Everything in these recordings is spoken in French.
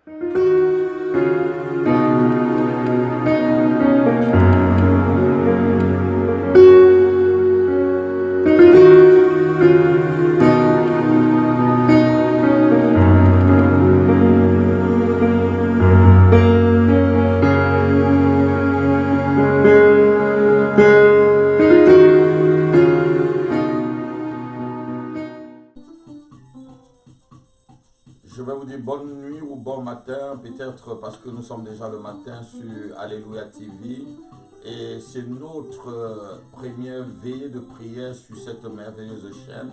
Je vais vous dire bonne nuit ou bon matin, peut-être parce que nous sommes déjà le matin sur Alléluia TV. Et c'est notre première veillée de prière sur cette merveilleuse chaîne.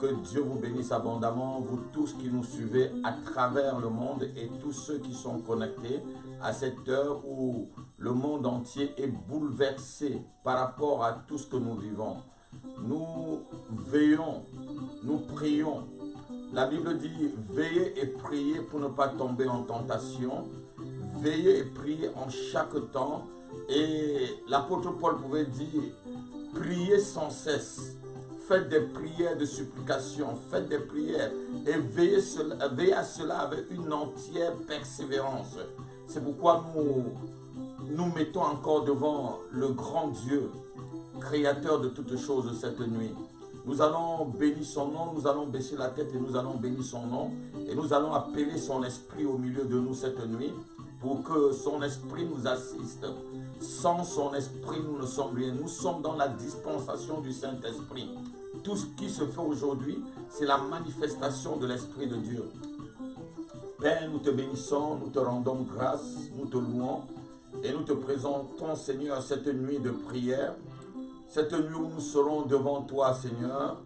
Que Dieu vous bénisse abondamment, vous tous qui nous suivez à travers le monde et tous ceux qui sont connectés à cette heure où le monde entier est bouleversé par rapport à tout ce que nous vivons. Nous veillons, nous prions. La Bible dit, veillez et priez pour ne pas tomber en tentation. Veillez et priez en chaque temps. Et l'apôtre Paul pouvait dire, priez sans cesse. Faites des prières de supplication, faites des prières et veillez à cela avec une entière persévérance. C'est pourquoi nous mettons encore devant le grand Dieu, créateur de toutes choses cette nuit. Nous allons bénir son nom, nous allons baisser la tête et nous allons bénir son nom. Et nous allons appeler son esprit au milieu de nous cette nuit pour que son esprit nous assiste. Sans son esprit, nous ne sommes rien. Nous sommes dans la dispensation du Saint-Esprit. Tout ce qui se fait aujourd'hui, c'est la manifestation de l'Esprit de Dieu. Père, nous te bénissons, nous te rendons grâce, nous te louons et nous te présentons, Seigneur, cette nuit de prière. Cette nuit où nous serons devant toi, Seigneur,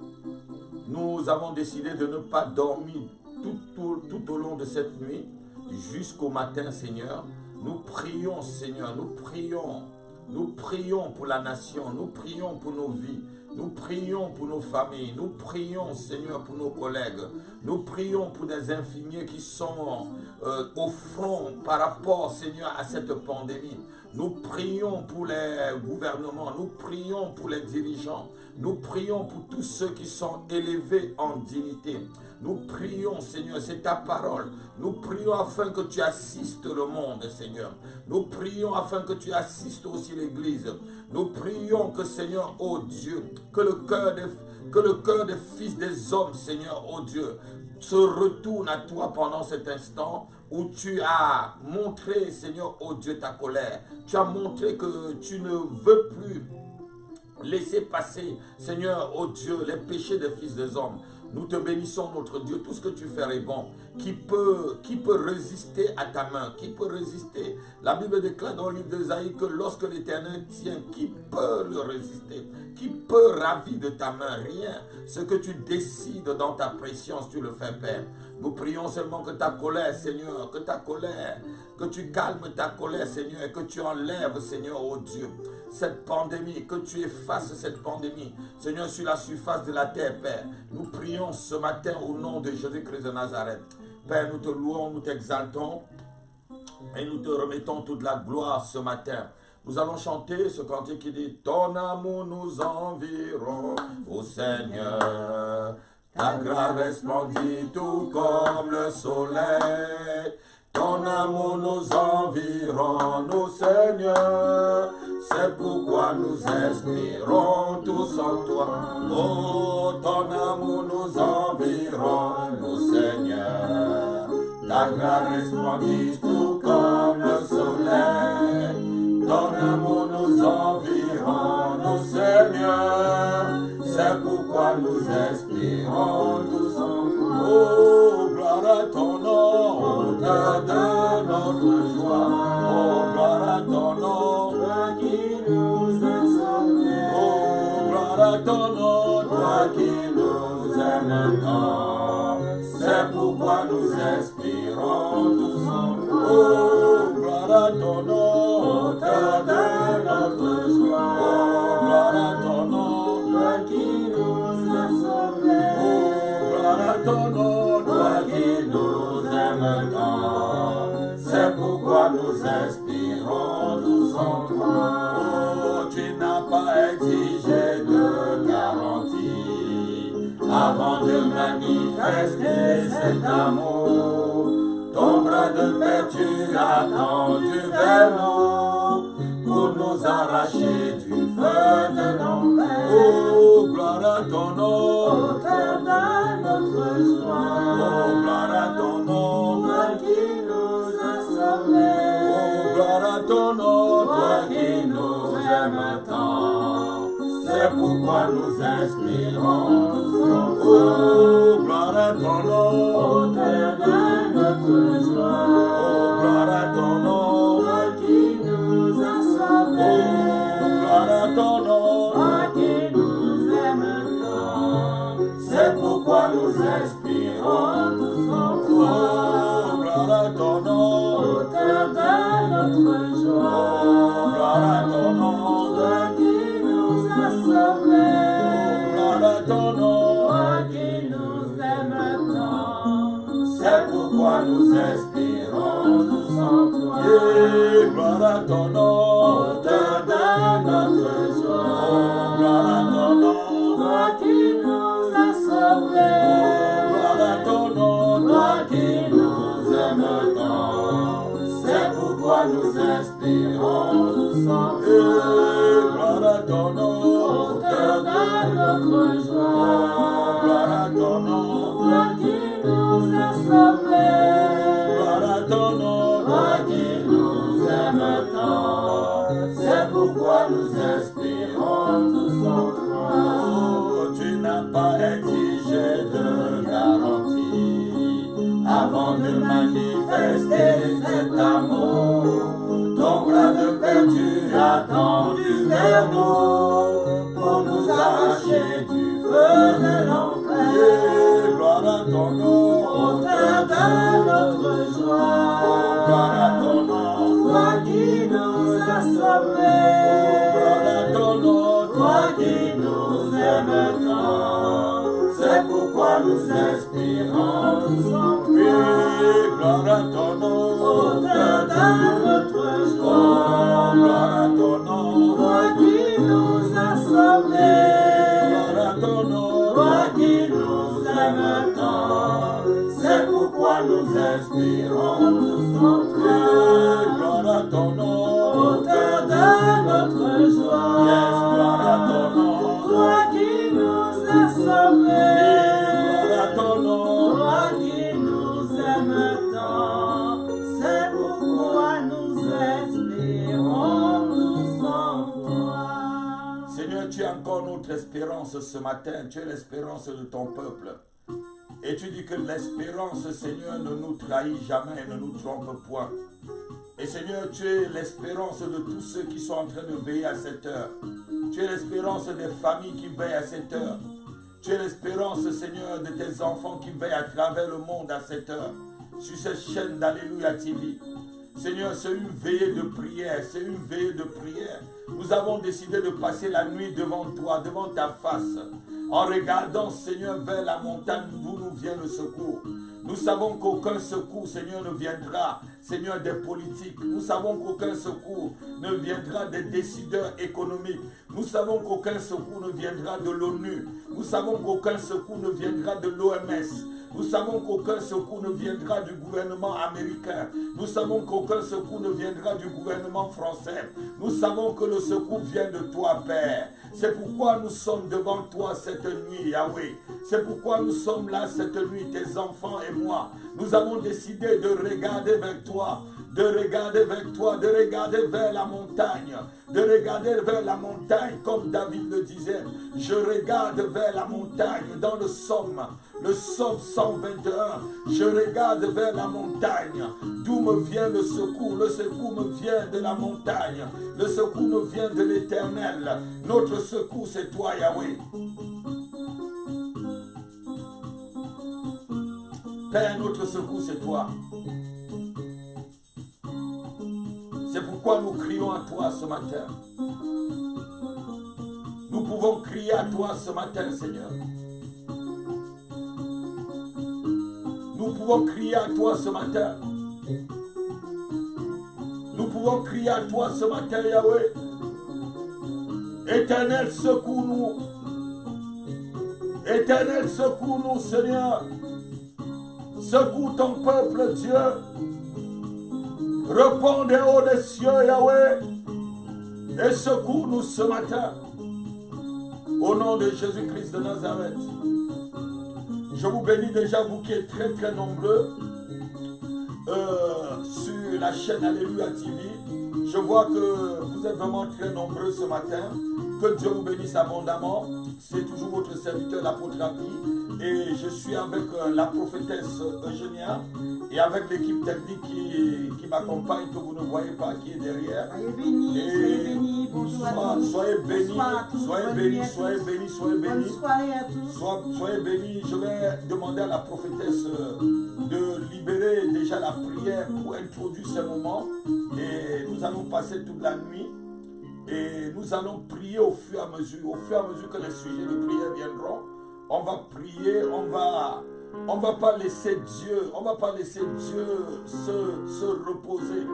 nous avons décidé de ne pas dormir tout au long de cette nuit, jusqu'au matin, Seigneur. Nous prions, Seigneur, nous prions pour la nation, nous prions pour nos vies, nous prions pour nos familles, nous prions, Seigneur, pour nos collègues, nous prions pour des infirmiers qui sont au front par rapport, Seigneur, à cette pandémie. Nous prions pour les gouvernements, nous prions pour les dirigeants, nous prions pour tous ceux qui sont élevés en dignité. Nous prions, Seigneur, c'est ta parole. Nous prions afin que tu assistes le monde, Seigneur. Nous prions afin que tu assistes aussi l'Église. Nous prions que, Seigneur, oh Dieu, que le cœur des fils des hommes, Seigneur, oh Dieu, se retourne à toi pendant cet instant où tu as montré, Seigneur, oh Dieu, ta colère. Tu as montré que tu ne veux plus laisser passer, Seigneur, oh Dieu, les péchés des fils des hommes. Nous te bénissons, notre Dieu, tout ce que tu fais est bon. Qui peut résister à ta main? Qui peut résister? La Bible déclare dans le livre d'Ésaïe que lorsque l'Éternel tient, qui peut le résister? Qui peut ravir de ta main? Rien. Ce que tu décides dans ta préscience, tu le fais, Père. Nous prions seulement que ta colère, Seigneur, que tu calmes ta colère, Seigneur, et que tu enlèves, Seigneur, oh Dieu, cette pandémie, que tu effaces cette pandémie, Seigneur, sur la surface de la terre, Père. Nous prions ce matin au nom de Jésus-Christ de Nazareth. Père, nous te louons, nous t'exaltons et nous te remettons toute la gloire ce matin. Nous allons chanter ce cantique qui dit « Ton amour nous environ, ô Seigneur, ta grâce resplendit tout comme le soleil. Ton amour nous environ, ô Seigneur, c'est pourquoi nous espérons tous en toi. Oh, ton amour nous environ, ô Seigneur, ta grâce resplendit tout comme le soleil. Ton amour nous environ, ô Seigneur, c'est pourquoi nous espérons tous en toi. Oh, gloire à ton nom, auteur de notre joie. Oh, gloire à ton nom, toi qui nous as sauvés. Oh, gloire à ton nom, toi qui nous aimes tant. C'est pourquoi nous espérons tous en toi. Oh, gloire à ton nom, auteur de notre joie. Oh, gloire à ton nom, toi qui nous as sauvés. Oh, gloire à ton nom, toi qui nous aimes tant. C'est pourquoi nous espérons tous en toi. Oh, tu n'as pas exigé de garantie avant de manifester cet amour. Ton bras bras de paix tu as tendu vers nous, pour nous arracher du feu de l'enfer. Oh, gloire à ton nom, Auteur de notre joie. Oh, gloire à ton nom, Toi qui nous as sauvés. Oh, gloire à ton nom, toi qui nous aimes tant. C'est pourquoi nous inspirons tous en toi. Oh, gloire à ton nom, Auteur de notre joie. Oh, gloire à ton nom, Toi qui nous as Oh, sauvés. gloire à ton nom, Toi qui nous aimes tant. c'est pourquoi nous inspirons tous en toi. Oh, gloire à ton nom, Auteur de notre joie. Oh, gloire à ton nom, Toi qui nous as sauvés. gloire à ton nom, Toi qui nous aimes tant. c'est pourquoi nous inspirons tous en toi. Yeah, gloire à ton nom, Auteur de notre Oh, joie. gloire à ton nom, Toi qui nous as sauvés. gloire à ton nom, Toi qui nous aimes tant. c'est pourquoi nous inspirons tous en toi. Yeah, gloire à ton nom, Auteur de notre joie. gloire à ton nom, Toi qui nous as sauvés. gloire à ton nom, Toi qui nous aimes tant. C'est pourquoi nous inspirons tous en toi. Oh, tu n'as pas exigé de garantie avant de manifester cet amour. Ton bras de paix tu as tendu vers nous pour nous arracher du feu de l'enfer. Yeah, gloire à ton nom, Auteur de notre joie. gloire à ton nom, Toi qui nous as sauvés. gloire à ton nom, Toi qui nous aimes tant. c'est pourquoi nous inspirons tous en toi. Oui, gloire à ton nom, Auteur de notre joie. gloire à ton nom, Toi qui nous as sauvés. gloire à ton nom, Toi qui nous aimes tant. C'est pourquoi nous inspirons tous en toi. gloire à ton nom, Auteur de notre joie. yes, gloire à ton nom, Toi qui nous as sauvés. gloire à ton nom, Toi qui nous aimes tant. C'est pourquoi nous espérons tous en toi. Seigneur, tu es encore notre espérance ce matin, tu es l'espérance de ton peuple. Et tu dis que l'espérance, Seigneur, ne nous trahit jamais et ne nous trompe point. Et Seigneur, tu es l'espérance de tous ceux qui sont en train de veiller à cette heure. Tu es l'espérance des familles qui veillent à cette heure. Tu es l'espérance, Seigneur, de tes enfants qui veillent à travers le monde à cette heure. Sur cette chaîne d'Alléluia TV. Seigneur, c'est une veillée de prière, c'est une veillée de prière. Nous avons décidé de passer la nuit devant toi, devant ta face. En regardant, Seigneur, vers la montagne d'où nous vient le secours. Nous savons qu'aucun secours, Seigneur, ne viendra, Seigneur, des politiques. Nous savons qu'aucun secours ne viendra des décideurs économiques. Nous savons qu'aucun secours ne viendra de l'ONU. Nous savons qu'aucun secours ne viendra de l'OMS. Nous savons qu'aucun secours ne viendra du gouvernement américain. Nous savons qu'aucun secours ne viendra du gouvernement français. Nous savons que le secours vient de toi, Père. C'est pourquoi nous sommes devant toi cette nuit, Yahweh. C'est pourquoi nous sommes là cette nuit, tes enfants et moi. Nous avons décidé de regarder vers toi, de regarder vers toi, de regarder vers la montagne, de regarder vers la montagne comme David le disait. Je regarde vers la montagne dans le psaume 121. Je regarde vers la montagne, d'où me vient le secours. Le secours me vient de la montagne, le secours me vient de l'Éternel. Notre secours, c'est toi, Yahweh. Père, notre secours, c'est toi. C'est pourquoi nous crions à toi ce matin. Nous pouvons crier à toi ce matin, Seigneur. Nous pouvons crier à toi ce matin. Nous pouvons crier à toi ce matin, Yahweh. Éternel, secours-nous. Éternel, secours-nous, Seigneur. Secours ton peuple, Dieu. Réponds des hauts des cieux, Yahweh, et secours-nous ce matin. Au nom de Jésus-Christ de Nazareth. Je vous bénis déjà, vous qui êtes très très nombreux sur la chaîne Alléluia TV. Je vois que vous êtes vraiment très nombreux ce matin. Que Dieu vous bénisse abondamment. C'est toujours votre serviteur, l'apôtre Abi. Et je suis avec la prophétesse Eugénia et avec l'équipe technique qui m'accompagne, que vous ne voyez pas, qui est derrière. Soyez bénis, bonjour à tous. Soyez bénis, soyez bénis, soyez bénis, soyez bénis. Bonne soirée à tous. Soyez bénis. Je vais demander à la prophétesse de libérer déjà la prière pour introduire ce moment. Et nous allons passer toute la nuit. Et nous allons prier au fur et à mesure que les sujets de prière viendront. On va prier, on va pas laisser Dieu se reposer.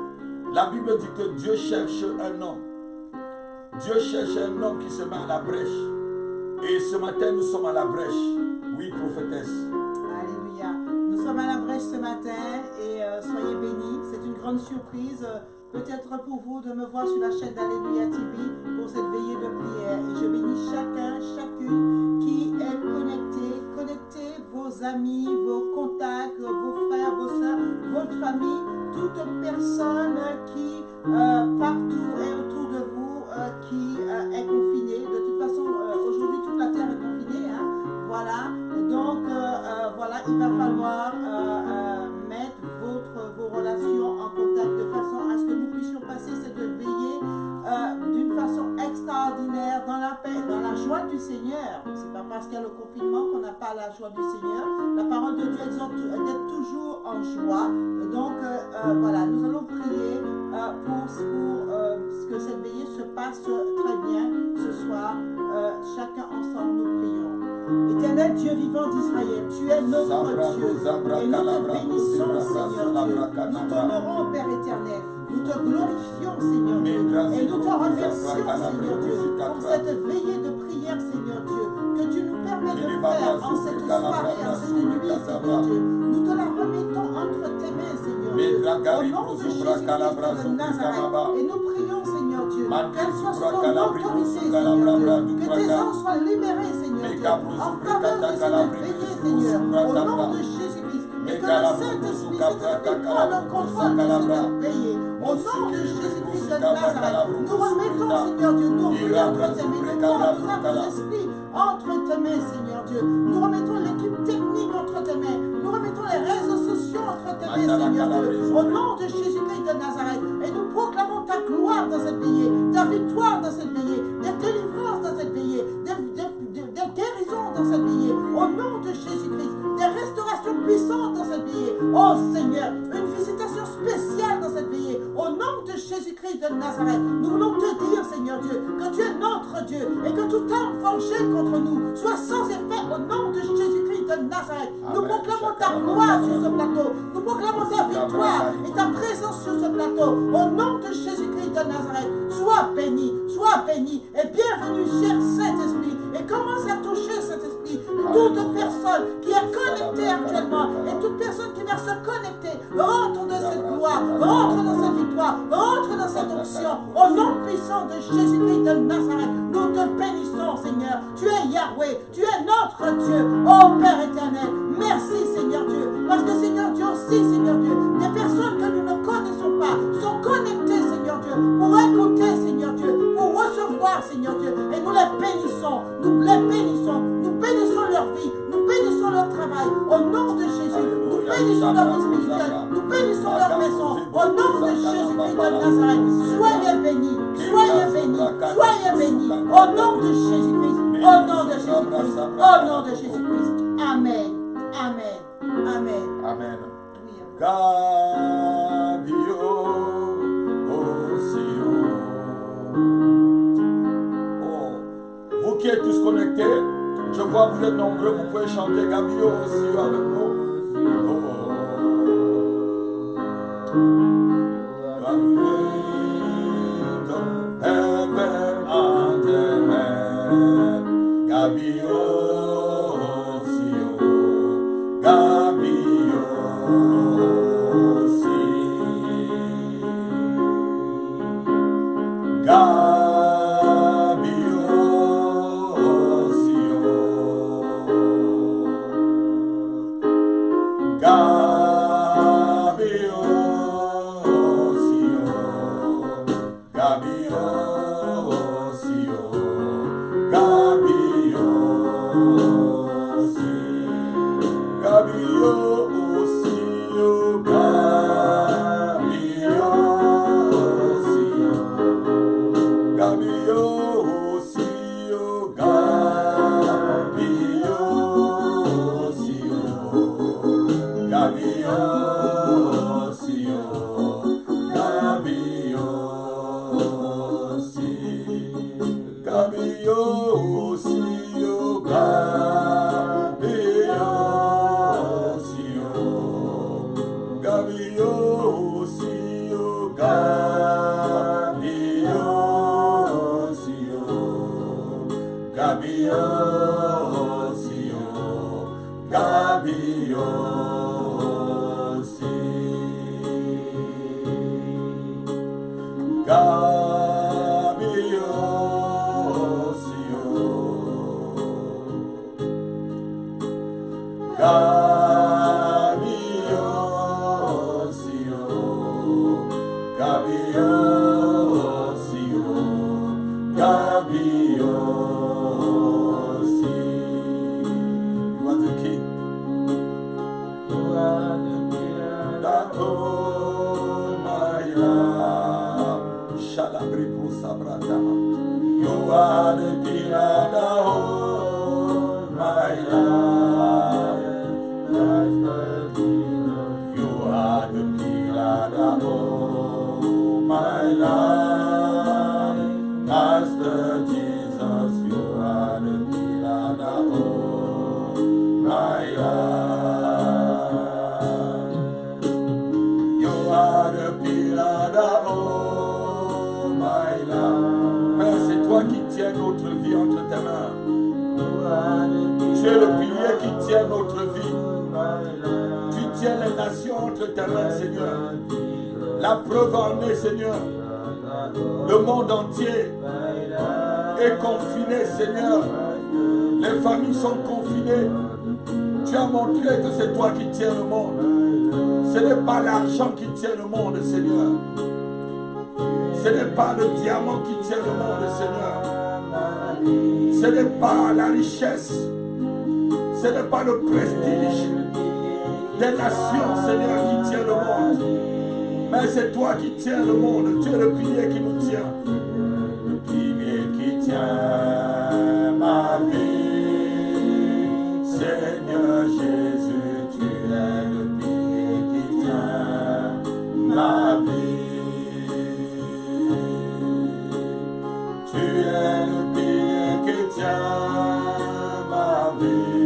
La Bible dit que Dieu cherche un homme. Dieu cherche un homme qui se met à la brèche. Et ce matin, nous sommes à la brèche. Oui, prophétesse. Alléluia. Nous sommes à la brèche ce matin et soyez bénis. C'est une grande surprise. Peut-être pour vous de me voir sur la chaîne d'Alléluia TV pour cette veillée de prière. Et je bénis chacun, chacune qui est connecté. Connectez vos amis, vos contacts, vos frères, vos soeurs, votre famille, toute personne qui partout et autour de vous qui est confinée. De toute façon, aujourd'hui toute la terre est confinée. Hein. Voilà. Donc voilà, il va falloir mettre vos relations en contact de façon à ce que nous puissions passer cette veillée d'une façon extraordinaire dans la paix, dans la joie du Seigneur. C'est pas parce qu'il y a le confinement qu'on n'a pas la joie du Seigneur. La parole de Dieu exhorte d'être toujours en joie. Donc voilà, nous allons prier pour que cette veillée se passe très bien ce soir. Chacun ensemble, nous prions. Éternel Dieu vivant d'Israël, tu es notre Dieu et nous te bénissons, Seigneur Dieu. Nous t'honorons, Père éternel. Nous te glorifions, Seigneur Dieu. Et nous te remercions, Seigneur Dieu, pour cette veillée de prière, Seigneur Dieu, que tu nous permets de faire en cette soirée, en cette nuit, Seigneur Dieu. Nous te la remettons entre tes mains, Seigneur Dieu. Au nom de Jésus-Christ de Nazareth. Et nous prions, Seigneur Dieu, qu'elle soit sous ton autorité, Seigneur Dieu. Que tes anges soient libérés, Seigneur Dieu, en faveur de cette veillée, Seigneur. Au nom de Jésus-Christ. Et que le Saint-Esprit, Saint-Esprit, prend le contrôle de cette veillée. Au nom de Jésus-Christ de Nazareth, nous remettons, Seigneur Dieu, nos vies entre tes mains, nos corps, nos âmes, nos esprits entre tes mains, Seigneur Dieu. Nous remettons l'équipe technique entre tes mains. Nous remettons les réseaux sociaux entre tes mains, Seigneur Dieu. Au nom de Jésus-Christ de Nazareth. Et nous proclamons ta gloire dans cette veillée, ta victoire dans cette veillée, des délivrances dans cette veillée, des guérisons dans cette veillée. Au nom de Jésus-Christ, des restaurations puissantes dans cette veillée. Oh Seigneur, une visitation spéciale dans cette veillée. Au nom de Jésus-Christ de Nazareth, nous voulons te dire, Seigneur Dieu, que tu es notre Dieu et que toute arme forgée contre nous soit sans effet au nom de Jésus-Christ de Nazareth. Nous proclamons ta gloire sur ce plateau. Nous proclamons ta victoire et ta présence sur ce plateau. Au nom de Jésus-Christ de Nazareth, sois béni et bienvenue, cher Saint-Esprit. Et commence à toucher, Saint-Esprit, toute personne qui est connectée actuellement et toute personne qui va se connecter. Rentre dans cette gloire, rentre dans cette victoire, rentre dans cette onction. Au nom puissant de Jésus-Christ de Nazareth, nous te bénissons, Seigneur. Tu es Yahweh, tu es notre Dieu. Oh Père éternel, merci, Seigneur Dieu. Parce que, Seigneur Dieu aussi, Seigneur Dieu, des personnes que nous ne connaissons pas sont connectées, Seigneur Dieu, pour écouter, Seigneur Dieu, pour recevoir, Seigneur Dieu. Et nous les bénissons, nous bénissons leur vie, nous bénissons leur travail. Au nom de Jésus, nous bénissons leur vie spirituelle, nous bénissons leur maison. Au nom de Jésus-Christ de Nazareth, soyez bénis, soyez bénis, soyez bénis. Au nom de Jésus-Christ, au nom de Jésus-Christ, au nom de Jésus-Christ. Amen, amen, amen. Amen. Oui, amen. Gabio, vous qui êtes tous connectés, je vois que vous êtes nombreux, vous pouvez chanter Gabio aussi avec nous. Gabio, Gabio, La preuve en est, Seigneur. Le monde entier est confiné, Seigneur. Les familles sont confinées. Tu as montré que c'est toi qui tiens le monde. Ce n'est pas l'argent qui tient le monde, Seigneur. Ce n'est pas le diamant qui tient le monde, Seigneur. Ce n'est pas la richesse. Ce n'est pas le prestige des nations, Seigneur, qui tient le monde. Mais c'est toi qui tiens le monde. Tu es le pilier qui nous tient. Le pilier qui tient ma vie. Seigneur Jésus, tu es le pilier qui tient ma vie. Tu es le pilier qui tient ma vie.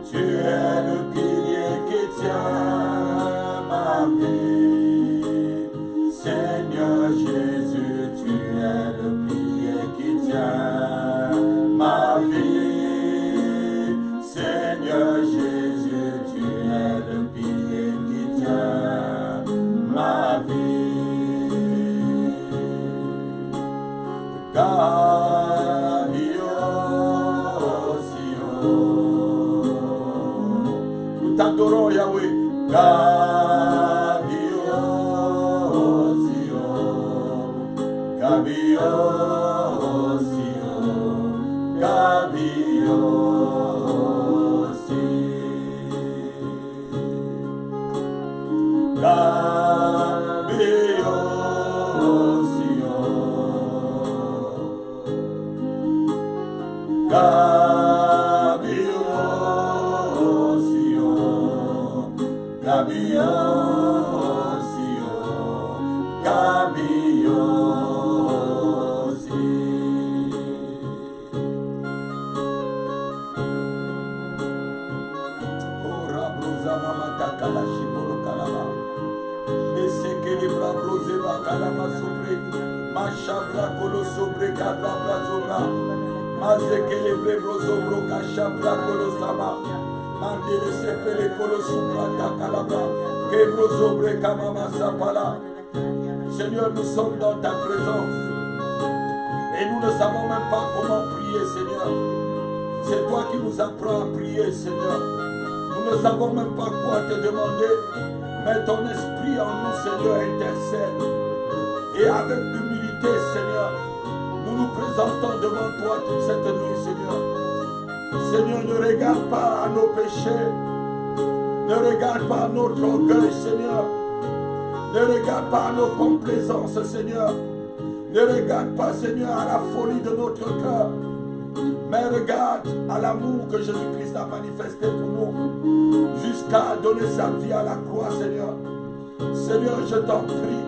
Tu es le pilier qui tient ma vie. Seigneur Jésus, tu es le pilier qui tient ma vie. Seigneur Jésus, tu es le pilier qui tient ma vie. Nous t'adorons, Yahweh. Seigneur, nous sommes dans ta présence et nous ne savons même pas comment prier, Seigneur. C'est toi qui nous apprends à prier, Seigneur. Nous ne savons même pas quoi te demander, mais ton esprit en nous, Seigneur, intercède. Et avec humilité, Seigneur, nous nous présentons devant toi toute cette nuit, Seigneur. Seigneur, ne regarde pas à nos péchés, ne regarde pas à notre orgueil, Seigneur. Ne regarde pas à nos complaisances, Seigneur. Ne regarde pas, Seigneur, à la folie de notre cœur. Mais regarde à l'amour que Jésus-Christ a manifesté pour nous. Jusqu'à donner sa vie à la croix, Seigneur. Seigneur, je t'en prie.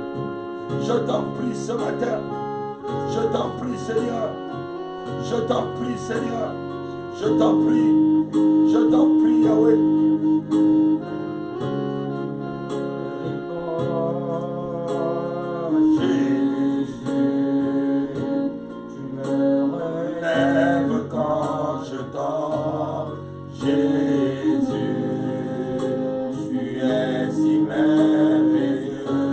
Je t'en prie ce matin. Je t'en prie, Seigneur. Je t'en prie, Seigneur. Je t'en prie. Je t'en prie, Yahweh. Jésus, tu es si merveilleux.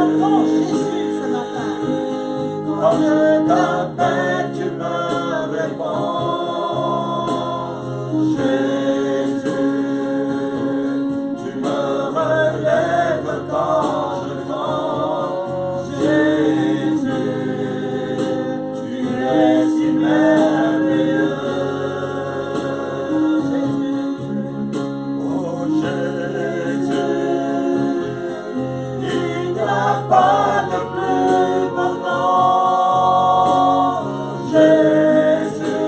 Chantons Jésus ce matin. Quand je t'appelle, tu me réponds. Jésus, tu me relèves quand je tombe. Jésus, tu es si merveilleux. Oh Jésus, il n'y a pas de plus beau nom. Jésus,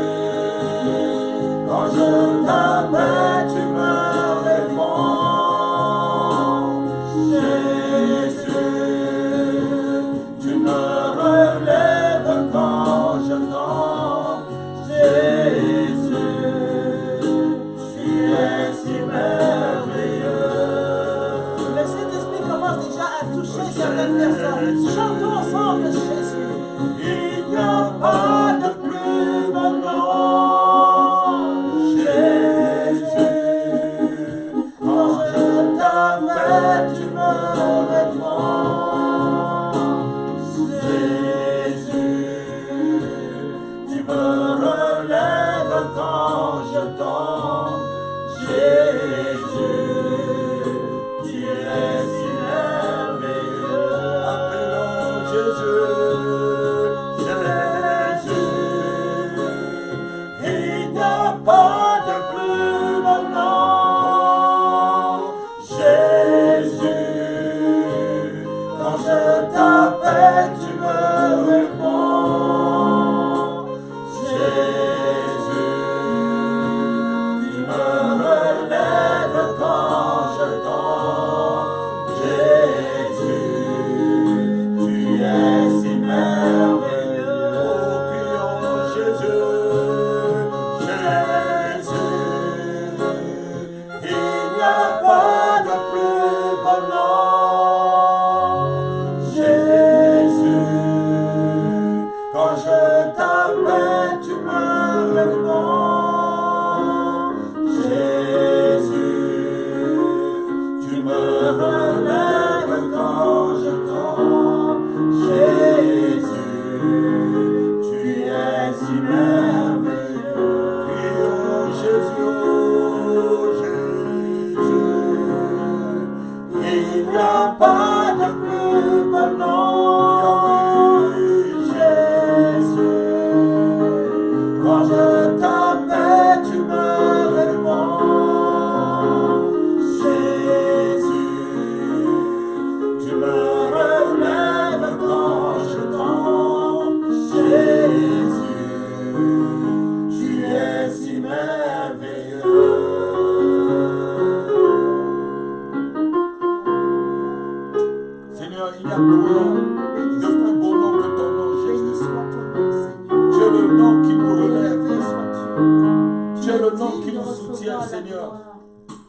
quand je t'appelle, tu me réponds. Jésus, tu me relèves quand je tombe. Jésus, tu es si merveilleux. Le Saint-Esprit commence déjà à toucher certaines personnes. Chantons ensemble Jésus. Il n'y a pas de plus beau nom. Jésus, quand je t'appelle, tu me réponds. Jésus, tu me relèves quand je tombe. Jésus, tu es si merveilleux. Appelons Jésus, Jésus, il n'y a pas de plus beau nom. Jésus, quand je t'appelle, tu me réponds. Jésus, tu me relèves quand je tombe. Jésus, tu es si merveilleux. Oh, crions Jésus, Jésus, il n'y a pas de plus beau nom. Jésus, quand je t'appelle, tu me réponds. Jésus, tu me relèves quand je tombe. Jésus, tu es si merveilleux. Prions Jésus, oh Jésus, il n'y a pas de plus beau nom. Jésus, quand je t'appelle, tu me réponds. Jésus, tu me relèves quand je tombe. Jésus, tu es si merveilleux. Seigneur, il n'y a point de plus beau nom que ton nom, Béni Jésus. soit ton nom, Seigneur. Tu es le nom qui nous relève. Élevé sois-tu. Tu es le nom digne qui de nous recevoir soutient, la Seigneur. gloire.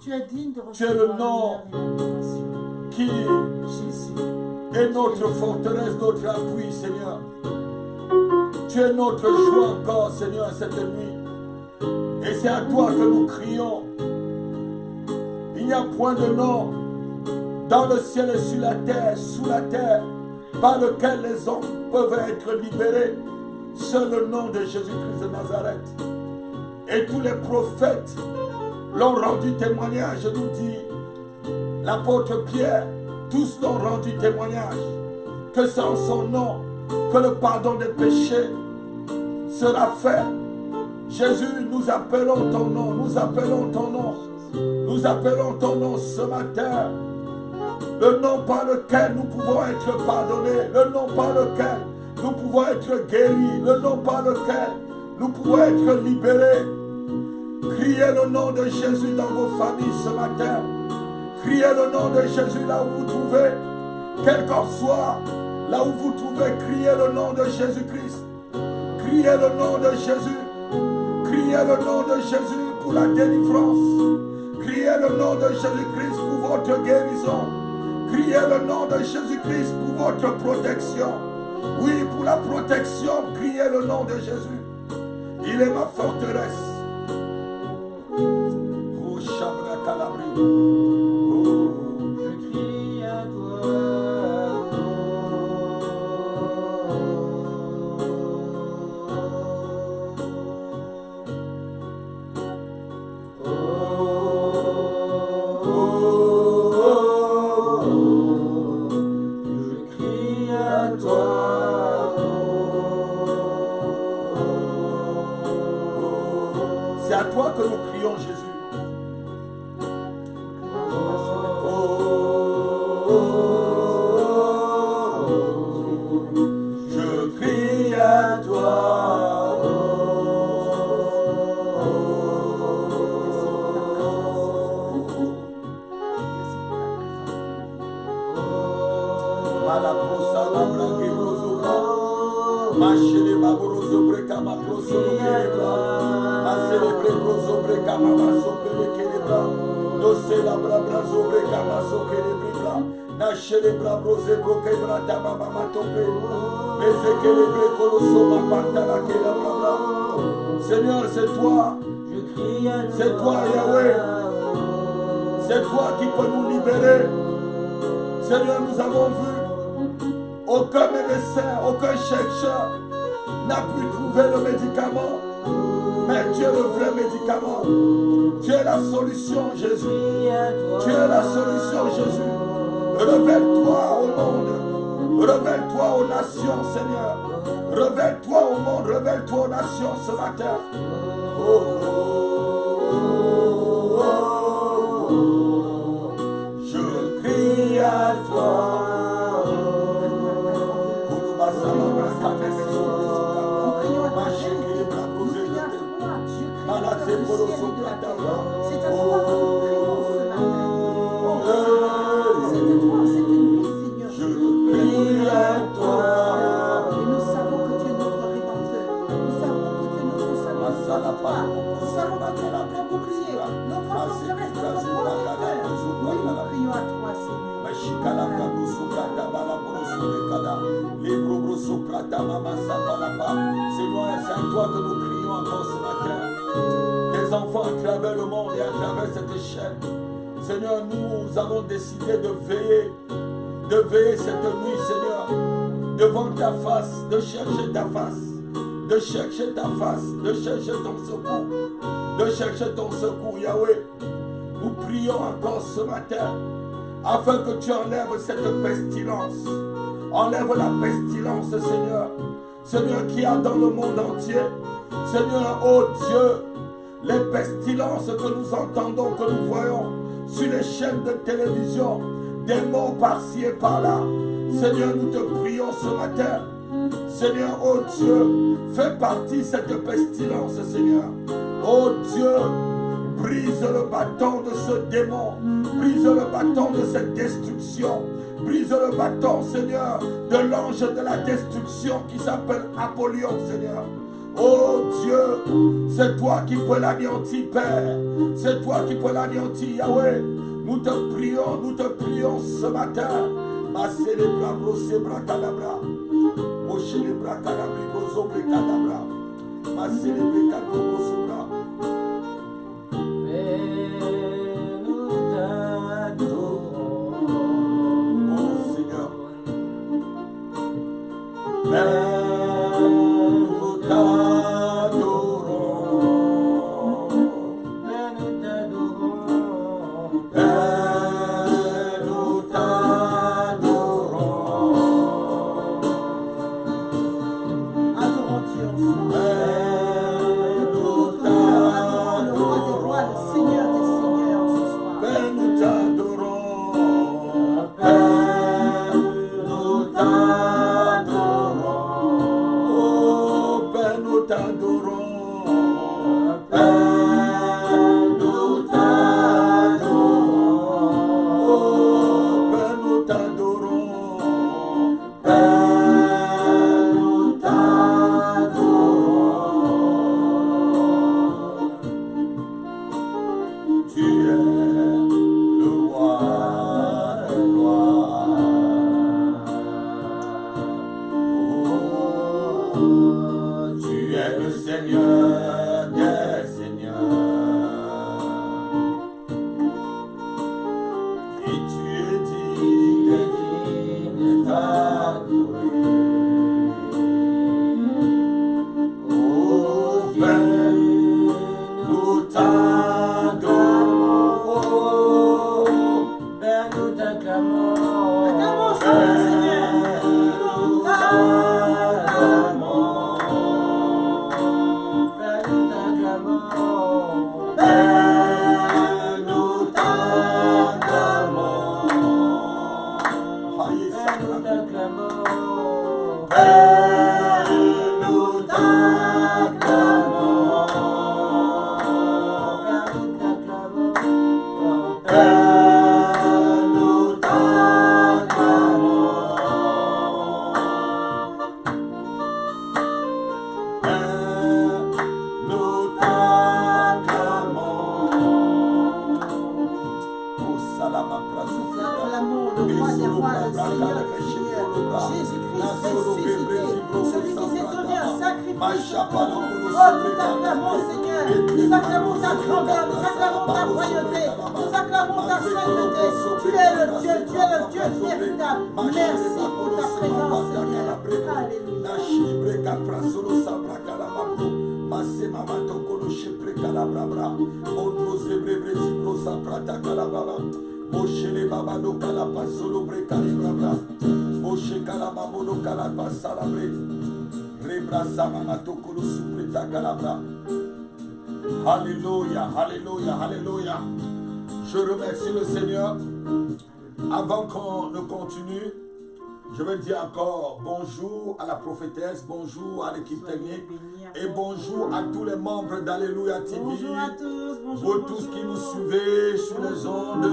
Tu es digne de Tu es le recevoir nom l'honneur et l'admiration. Qui Jésus, est notre forteresse, notre appui, Seigneur. Tu es notre joie encore, Seigneur, cette nuit. Et c'est à toi que nous crions. Il n'y a point de nom dans le ciel et sur la terre, sous la terre, par lequel les hommes peuvent être libérés. Seul le nom de Jésus-Christ de Nazareth. Et tous les prophètes l'ont rendu témoignage, nous dit l'apôtre Pierre. Tous l'ont rendu témoignage que c'est en son nom que le pardon des péchés sera fait. Jésus, nous appelons ton nom, nous appelons ton nom, nous appelons ton nom ce matin. Le nom par lequel nous pouvons être pardonnés, le nom par lequel nous pouvons être guéris, le nom par lequel nous pouvons être libérés. Criez le nom de Jésus dans vos familles ce matin. Criez le nom de Jésus là où vous trouvez. Quel qu'en soit là où vous trouvez, criez le nom de Jésus-Christ. Criez le nom de Jésus. Criez le nom de Jésus pour la délivrance. Criez le nom de Jésus-Christ pour votre guérison. Criez le nom de Jésus-Christ pour votre protection. Oui, pour la protection, criez le nom de Jésus. Il est ma forteresse. Oh, Chabra Calabri. Oh. je crie à toi, oh la prosa la brague brozobra. Machele babrozobre kama prosolo kerebra. Ma celebre brozobre kama masopele kerebra. No celebra brazobre kama sokerebra. Na celebre brozebro kebra tama mama tope. Mais kerebre koloso ma pantala kerebra. Seigneur, c'est toi. C'est toi, Yahweh. C'est toi qui peux nous libérer. Seigneur, nous avons vu aucun médecin, aucun chercheur n'a pu trouver le médicament. Mais tu es le vrai médicament. Tu es la solution, Jésus. Tu es la solution, Jésus. Révèle-toi au monde. Révèle-toi aux nations, Seigneur. Révèle-toi au monde. Révèle-toi aux nations ce matin. Oh, oh, oh, oh. Je crie à toi. C'est à toi que nous crions ce matin. C'est à toi, cette nuit, Seigneur. Je crie à toi. Et nous savons que tu es notre rédempteur. Nous savons que tu es notre salut. Nous savons que tu es notre bouclier, notre forteresse, notre protecteur. Oui, nous crions à toi, Seigneur. Seigneur, c'est à toi que nous crions encore ce matin. Tes enfants à travers le monde et à travers cette chaîne. Seigneur, nous avons décidé de veiller cette nuit, Seigneur, devant ta face, de chercher ta face, de chercher ta face, de chercher ton secours, de chercher ton secours, Yahweh. Nous prions encore ce matin afin que tu enlèves cette pestilence. Enlève la pestilence, Seigneur. Seigneur, qui a dans le monde entier. Seigneur, oh Dieu, les pestilences que nous entendons, que nous voyons sur les chaînes de télévision, des morts par-ci et par-là. Seigneur, nous te prions ce matin. Seigneur, oh Dieu, fais partie de cette pestilence, Seigneur. Oh Dieu, brise le bâton de ce démon. Brise le bâton de cette destruction. Brise le bâton, Seigneur, de l'ange de la destruction qui s'appelle Apollyon, Seigneur. Oh Dieu, c'est toi qui peux l'anéantir, Père. C'est toi qui peux l'anéantir, Yahweh. Nous te prions ce matin. Ma célébra brosebra cadabra. Mo célébra cadabri brosobre cadabra. Ma célébra cadabra sobra. Nous t'adorons. Oh Seigneur. Nous t'adorons. Nous t'adorons. Nous t'adorons. Adorons Dieu ensemble. Nous Le roi des rois, le Seigneur des seigneurs ce soir. Père, nous t'adorons. Père, nous t'adorons. Oh, Père, nous t'adorons. Père, nous t'adorons. Oh, Père, nous t'adorons. Père, nous t'adorons. Tu es le roi des rois. Oh, tu es le Seigneur des seigneurs. Et tu es digne de t'adorer. Oh, Père, nous t'adorons. Père, nous t'acclamons. Acclamons son nom, Seigneur. Nous t'acclamons. Père, nous t'acclamons. Père, nous t'acclamons. Aïe, Père, nous Seigneur. t'acclamons. Père, nous t'acclamons. Père, nous t'acclamons. Père, nous t'acclamons. Jésus-Christ ressuscité, celui qui s'est donné un sacrifice pour nous. Oh, nous t'acclamons, Seigneur. Nous acclamons ta grandeur, nous acclamons ta royauté, nous acclamons ta sainteté. Tu es le Dieu véritable. Merci pour ta présence, Seigneur. Moshele baba no kala pasolo bre kalibrabra. Moshe kala mamono kala pasalabre. Rebra sama matokolo supreta kalabra. Alléluia, alléluia, alléluia. Je remercie le Seigneur. Avant qu'on ne continue, je vais dire encore bonjour à la prophétesse, bonjour à l'équipe technique et bonjour à tous les membres d'Alléluia TV. Bonjour à tous, Vous tous qui nous suivez sur les ondes,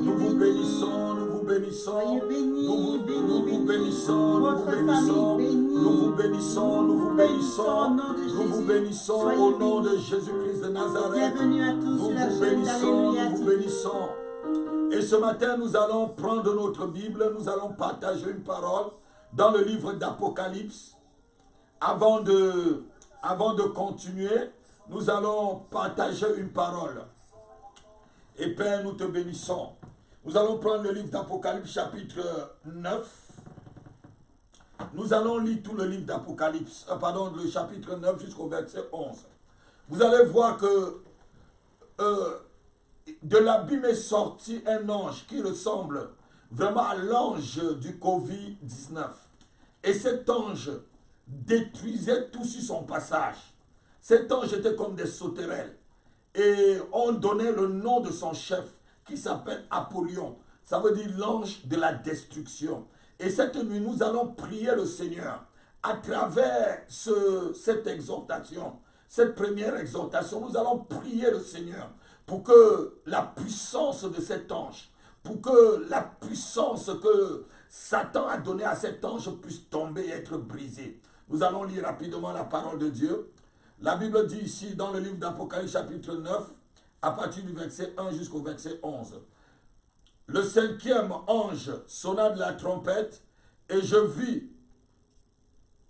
nous vous bénissons, nous vous bénissons. Soyez bénis, Nous vous bénis, bénissons, nous vous votre bénissons, famille bénie. nous vous bénissons, nous vous bénissons, Au nom de nous vous Jésus. bénissons Soyez au nom de bénis. Jésus-Christ de Nazareth. Bienvenue à tous Nous sur la vous chaîne bénissons, d'Alléluia nous vous TV. bénissons. Et ce matin, nous allons prendre notre Bible, nous allons partager une parole dans le livre d'Apocalypse. Avant de continuer, nous allons partager une parole. Et Père, nous te bénissons. Nous allons prendre le livre d'Apocalypse chapitre 9. Nous allons lire tout le livre d'Apocalypse, le chapitre 9 jusqu'au verset 11. Vous allez voir que de l'abîme est sorti un ange qui ressemble vraiment à l'ange du Covid-19. Et cet ange détruisait tout sur son passage. Cet ange était comme des sauterelles. Et on donnait le nom de son chef qui s'appelle Apollyon. Ça veut dire l'ange de la destruction. Et cette nuit, nous allons prier le Seigneur à travers cette exhortation, cette première exhortation. Nous allons prier le Seigneur pour que la puissance de cet ange, pour que la puissance que Satan a donnée à cet ange puisse tomber et être brisée. Nous allons lire rapidement la parole de Dieu. La Bible dit ici dans le livre d'Apocalypse chapitre 9, à partir du verset 1 jusqu'au verset 11. Le cinquième ange sonna de la trompette et je vis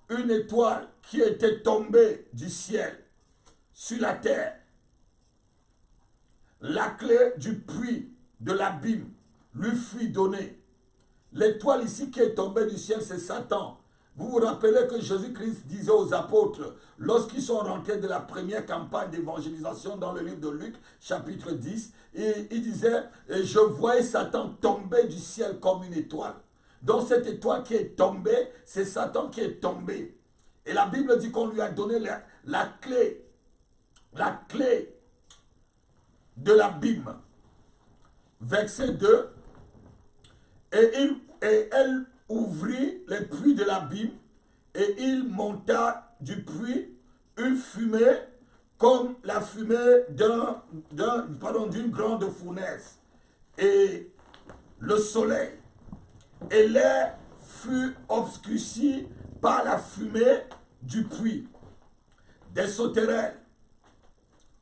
une étoile qui était tombée du ciel sur la terre. La clé du puits de l'abîme lui fut donnée. L'étoile ici qui est tombée du ciel, c'est Satan. Vous vous rappelez que Jésus-Christ disait aux apôtres, lorsqu'ils sont rentrés de la première campagne d'évangélisation dans le livre de Luc, chapitre 10, et il disait, je voyais Satan tomber du ciel comme une étoile. Donc cette étoile qui est tombée, c'est Satan qui est tombé. Et la Bible dit qu'on lui a donné la clé de l'abîme. Verset 2, et elle ouvrit les puits de l'abîme et il monta du puits une fumée comme la fumée d'une grande fournaise. Et le soleil et l'air fut obscurci par la fumée du puits. Des sauterelles,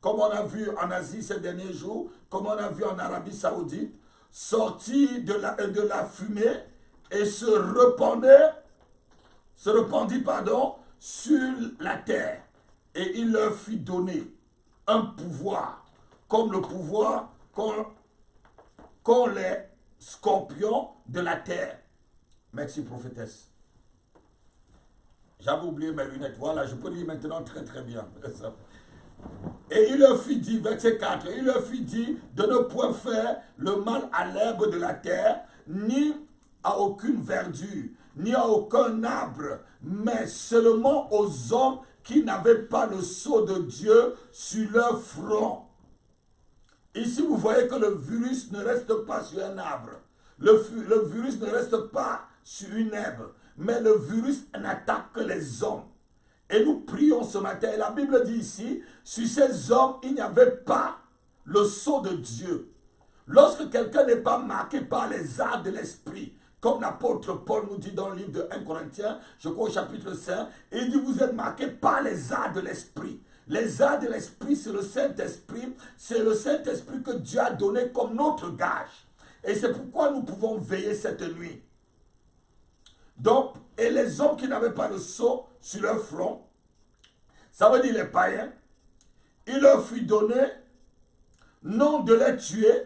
comme on a vu en Asie ces derniers jours, comme on a vu en Arabie Saoudite, sortis de la fumée et se répandit sur la terre. Et il leur fit donner un pouvoir, comme le pouvoir qu'ont les scorpions de la terre. Merci, prophétesse. J'avais oublié mes lunettes. Voilà, je peux lire maintenant très très bien. Et il leur fit dit, verset 4, il leur fit dit de ne point faire le mal à l'herbe de la terre, ni à aucune verdure, ni à aucun arbre, mais seulement aux hommes qui n'avaient pas le sceau de Dieu sur leur front. Ici, vous voyez que le virus ne reste pas sur un arbre. Le virus ne reste pas sur une herbe, mais le virus n'attaque que les hommes. Et nous prions ce matin, et la Bible dit ici, sur ces hommes, il n'y avait pas le sceau de Dieu. Lorsque quelqu'un n'est pas marqué par les arts de l'esprit, comme l'apôtre Paul nous dit dans le livre de 1 Corinthiens, je crois au chapitre 5, il dit vous êtes marqués par les arts de l'esprit. Les arts de l'esprit, c'est le Saint-Esprit que Dieu a donné comme notre gage. Et c'est pourquoi nous pouvons veiller cette nuit. Donc, Et les hommes qui n'avaient pas de sceau sur leur front, ça veut dire les païens, il leur fut donné non de les tuer,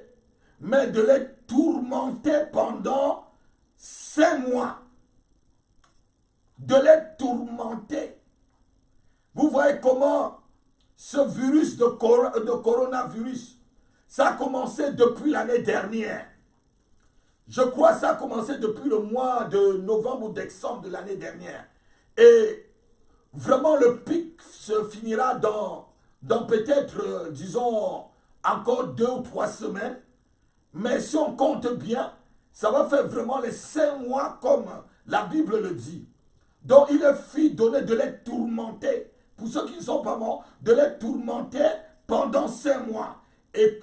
mais de les tourmenter pendant 5 mois. De les tourmenter. Vous voyez comment ce virus de coronavirus, ça a commencé depuis l'année dernière. Je crois que ça a commencé depuis le mois de novembre ou décembre de l'année dernière. Et vraiment le pic se finira dans peut-être, disons, encore 2 ou 3 semaines. Mais si on compte bien, ça va faire vraiment les 5 mois comme la Bible le dit. Donc il est fit donner de les tourmenter. Pour ceux qui ne sont pas morts, de les tourmenter pendant 5 mois. Et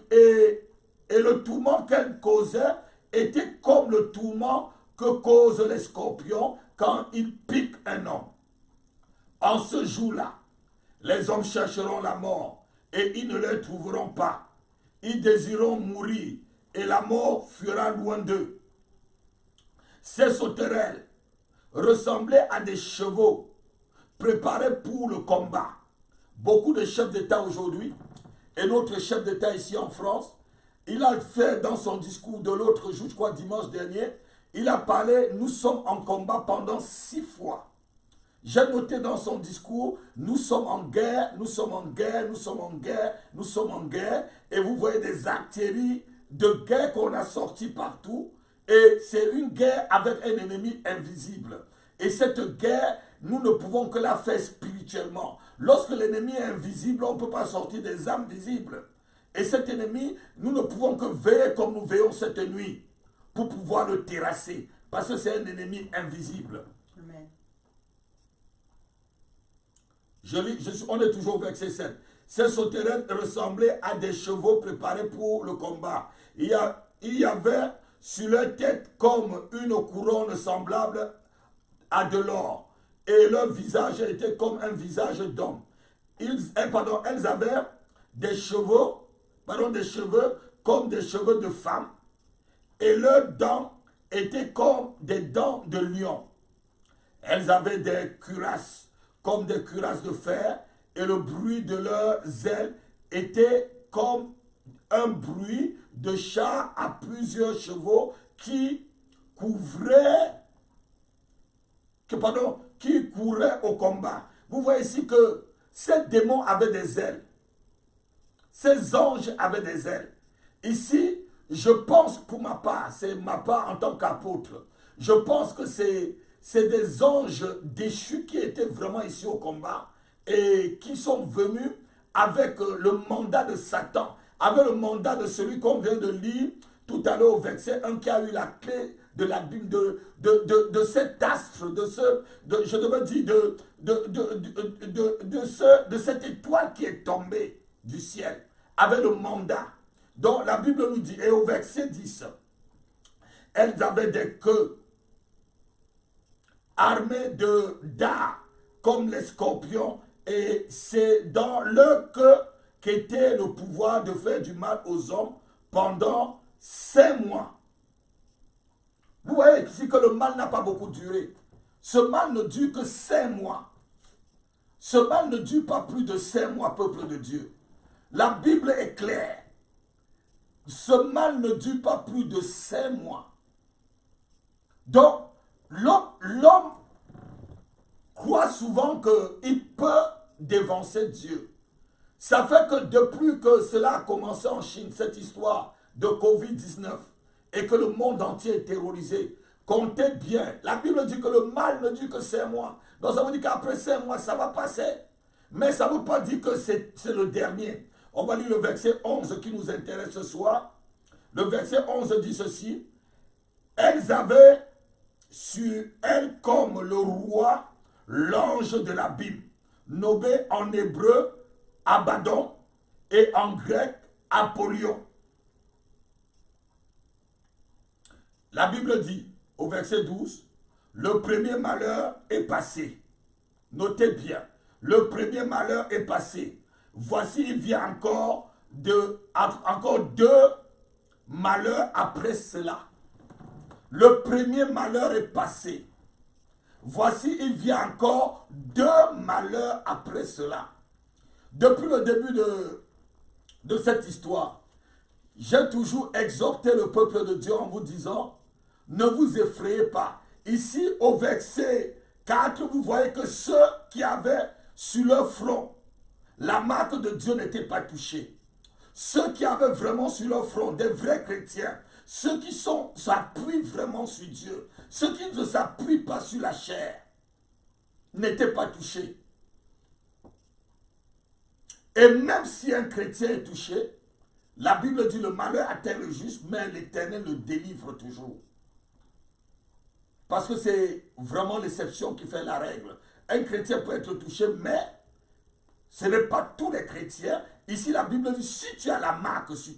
le tourment qu'elle causait était comme le tourment que causent les scorpions quand ils piquent un homme. En ce jour-là, les hommes chercheront la mort et ils ne la trouveront pas. Ils désireront mourir et la mort fuira loin d'eux. Ces sauterelles ressemblaient à des chevaux préparés pour le combat. Beaucoup de chefs d'État aujourd'hui, et notre chef d'État ici en France, il a fait dans son discours de l'autre jour, je crois dimanche dernier, il a parlé, nous sommes en combat pendant 6 fois. J'ai noté dans son discours, nous sommes en guerre, nous sommes en guerre, nous sommes en guerre, nous sommes en guerre. Et vous voyez des artilleries de guerre qu'on a sorties partout. Et c'est une guerre avec un ennemi invisible. Et cette guerre, nous ne pouvons que la faire spirituellement. Lorsque l'ennemi est invisible, on ne peut pas sortir des âmes visibles. Et cet ennemi, nous ne pouvons que veiller comme nous veillons cette nuit pour pouvoir le terrasser. Parce que c'est un ennemi invisible. Amen. On est toujours au verset 7. Ces sauterelles ressemblaient à des chevaux préparés pour le combat. Il y avait sur leur tête comme une couronne semblable à de l'or. Et leur visage était comme un visage d'homme. Elles avaient des cheveux comme des cheveux de femme. Et leurs dents étaient comme des dents de lion. Elles avaient des cuirasses comme des cuirasses de fer, et le bruit de leurs ailes était comme un bruit de chat à plusieurs chevaux qui couraient au combat. Vous voyez ici que ces démons avaient des ailes. Ces anges avaient des ailes. Ici, je pense pour ma part, c'est ma part en tant qu'apôtre, je pense que c'est des anges déchus qui étaient vraiment ici au combat et qui sont venus avec le mandat de Satan, avec le mandat de celui qu'on vient de lire tout à l'heure au verset 1 qui a eu la clé de la Bible, de cet astre, de cette étoile qui est tombée du ciel, avec le mandat. Donc la Bible nous dit, et au verset 10, elles avaient des queues armés de dards comme les scorpions, et c'est dans leur queue qu'était le pouvoir de faire du mal aux hommes pendant 5 mois. Vous voyez ici que le mal n'a pas beaucoup duré. Ce mal ne dure que 5 mois. Ce mal ne dure pas plus de 5 mois, peuple de Dieu. La Bible est claire. Ce mal ne dure pas plus de 5 mois. Donc, l'homme croit souvent qu'il peut dévancer Dieu. Ça fait que depuis que cela a commencé en Chine, cette histoire de Covid-19, et que le monde entier est terrorisé, comptez bien. La Bible dit que le mal ne dure que 5 mois. Donc ça veut dire qu'après 5 mois, ça va passer. Mais ça ne veut pas dire que c'est le dernier. On va lire le verset 11 qui nous intéresse ce soir. Le verset 11 dit ceci. Elles avaient sur elles comme le roi, l'ange de l'abîme, nommé en hébreu Abaddon et en grec Apollyon. La Bible dit au verset 12, le premier malheur est passé. Notez bien, le premier malheur est passé. Voici, il vient encore 2 malheurs après cela. Le premier malheur est passé. Voici, il vient encore 2 malheurs après cela. Depuis le début de cette histoire, j'ai toujours exhorté le peuple de Dieu en vous disant, ne vous effrayez pas. Ici, au verset 4, vous voyez que ceux qui avaient sur leur front la marque de Dieu n'était pas touchée. Ceux qui avaient vraiment sur leur front des vrais chrétiens, ceux qui s'appuient vraiment sur Dieu, ceux qui ne s'appuient pas sur la chair, n'étaient pas touchés. Et même si un chrétien est touché, la Bible dit le malheur atteint le juste, mais l'Éternel le délivre toujours. Parce que c'est vraiment l'exception qui fait la règle. Un chrétien peut être touché, mais ce n'est pas tous les chrétiens. Ici, la Bible dit, si tu as la marque sur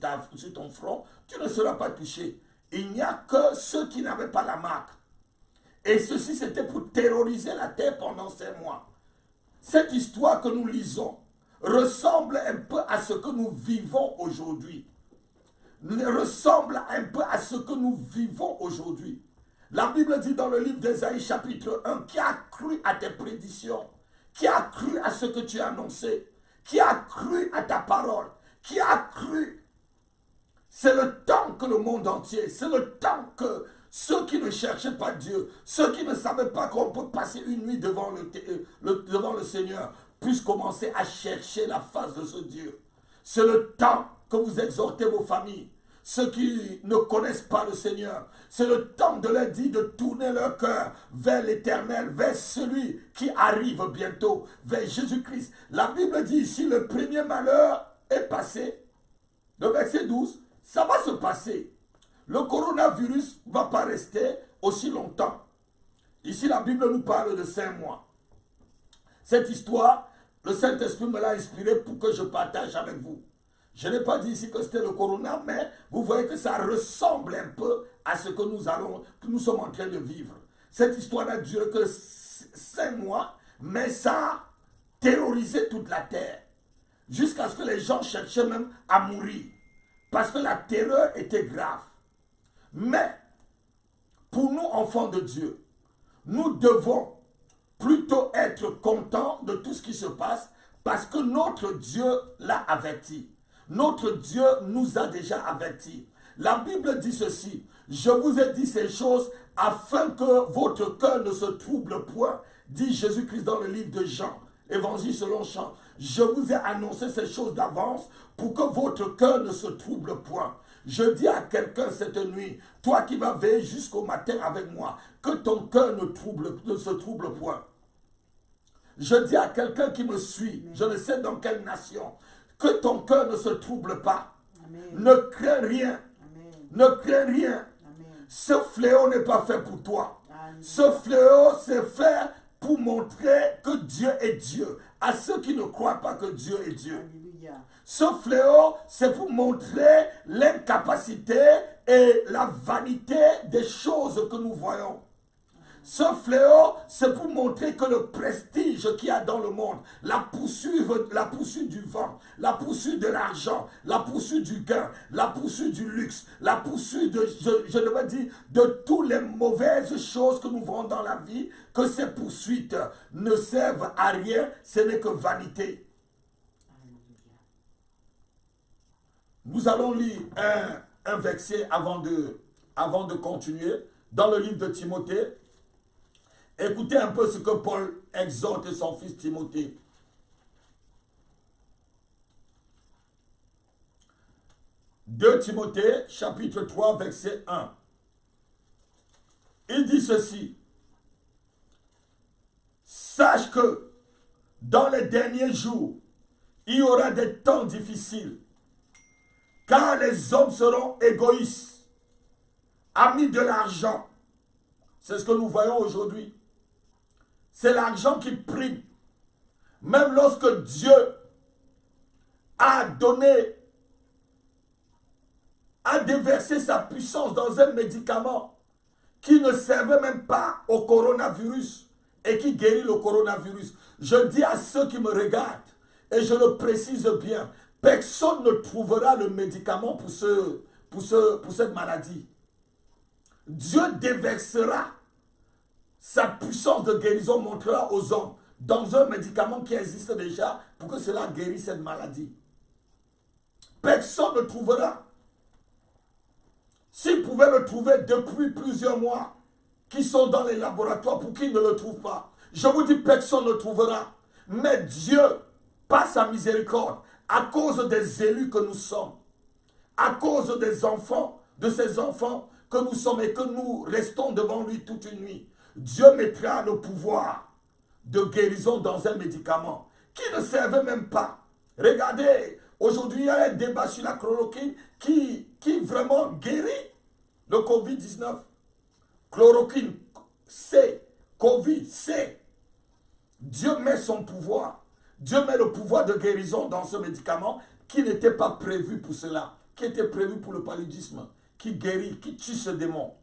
ton front, tu ne seras pas touché. Il n'y a que ceux qui n'avaient pas la marque. Et ceci, c'était pour terroriser la terre pendant 5 mois. Cette histoire que nous lisons ressemble un peu à ce que nous vivons aujourd'hui. Ressemble un peu à ce que nous vivons aujourd'hui. La Bible dit dans le livre d'Ésaïe chapitre 1, qui a cru à tes prédictions, qui a cru à ce que tu as annoncé, qui a cru à ta parole, qui a cru. C'est le temps que le monde entier, c'est le temps que ceux qui ne cherchaient pas Dieu, ceux qui ne savaient pas qu'on peut passer une nuit devant le Seigneur, puissent commencer à chercher la face de ce Dieu. C'est le temps que vous exhortez vos familles, ceux qui ne connaissent pas le Seigneur. C'est le temps de leur dire de tourner leur cœur vers l'Éternel, vers celui qui arrive bientôt, vers Jésus-Christ. La Bible dit ici, le premier malheur est passé. Le verset 12, ça va se passer. Le coronavirus ne va pas rester aussi longtemps. Ici, la Bible nous parle de 5 mois. Cette histoire, le Saint-Esprit me l'a inspiré pour que je partage avec vous. Je n'ai pas dit ici que c'était le corona, mais vous voyez que ça ressemble un peu à ce que nous sommes en train de vivre. Cette histoire n'a duré que 5 mois, mais ça a terrorisé toute la terre. Jusqu'à ce que les gens cherchaient même à mourir. Parce que la terreur était grave. Mais, pour nous, enfants de Dieu, nous devons plutôt être contents de tout ce qui se passe parce que notre Dieu l'a averti. Notre Dieu nous a déjà avertis. La Bible dit ceci, je vous ai dit ces choses afin que votre cœur ne se trouble point, dit Jésus-Christ dans le livre de Jean, Évangile selon Jean. Je vous ai annoncé ces choses d'avance pour que votre cœur ne se trouble point. Je dis à quelqu'un cette nuit, toi qui vas veiller jusqu'au matin avec moi, que ton cœur ne se trouble point. Je dis à quelqu'un qui me suit, je ne sais dans quelle nation, que ton cœur ne se trouble pas. Amen. Ne crains rien. Amen. Ne crains rien. Amen. Ce fléau n'est pas fait pour toi. Amen. Ce fléau, c'est fait pour montrer que Dieu est Dieu. À ceux qui ne croient pas que Dieu est Dieu. Alléluia. Ce fléau, c'est pour montrer l'incapacité et la vanité des choses que nous voyons. Ce fléau, c'est pour montrer que le prestige qu'il y a dans le monde, la poursuite du vent, la poursuite de l'argent, la poursuite du gain, la poursuite du luxe, la poursuite de, je devrais dire, de toutes les mauvaises choses que nous voyons dans la vie, que ces poursuites ne servent à rien, ce n'est que vanité. Nous allons lire un verset avant de continuer dans le livre de Timothée. Écoutez un peu ce que Paul exhorte son fils Timothée. « 2 Timothée, chapitre 3, verset 1. Il dit ceci. « Sache que dans les derniers jours, il y aura des temps difficiles, car les hommes seront égoïstes, amis de l'argent. » C'est ce que nous voyons aujourd'hui. C'est l'argent qui prime. Même lorsque Dieu a déversé sa puissance dans un médicament qui ne servait même pas au coronavirus et qui guérit le coronavirus. Je dis à ceux qui me regardent, et je le précise bien, personne ne trouvera le médicament pour cette maladie. Dieu déversera sa puissance de guérison montrera aux hommes dans un médicament qui existe déjà pour que cela guérisse cette maladie. Personne ne trouvera. S'ils pouvaient le trouver depuis plusieurs mois, qui sont dans les laboratoires pour qu'ils ne le trouvent pas, je vous dis, personne ne trouvera. Mais Dieu, par sa miséricorde, à cause des élus que nous sommes, à cause des enfants, de ces enfants que nous sommes et que nous restons devant lui toute une nuit, Dieu mettra le pouvoir de guérison dans un médicament qui ne servait même pas. Regardez, aujourd'hui il y a un débat sur la chloroquine qui vraiment guérit le Covid-19. Chloroquine, c'est Covid, c'est. Dieu met son pouvoir. Dieu met le pouvoir de guérison dans ce médicament qui n'était pas prévu pour cela, qui était prévu pour le paludisme, qui guérit, qui tue ce démon.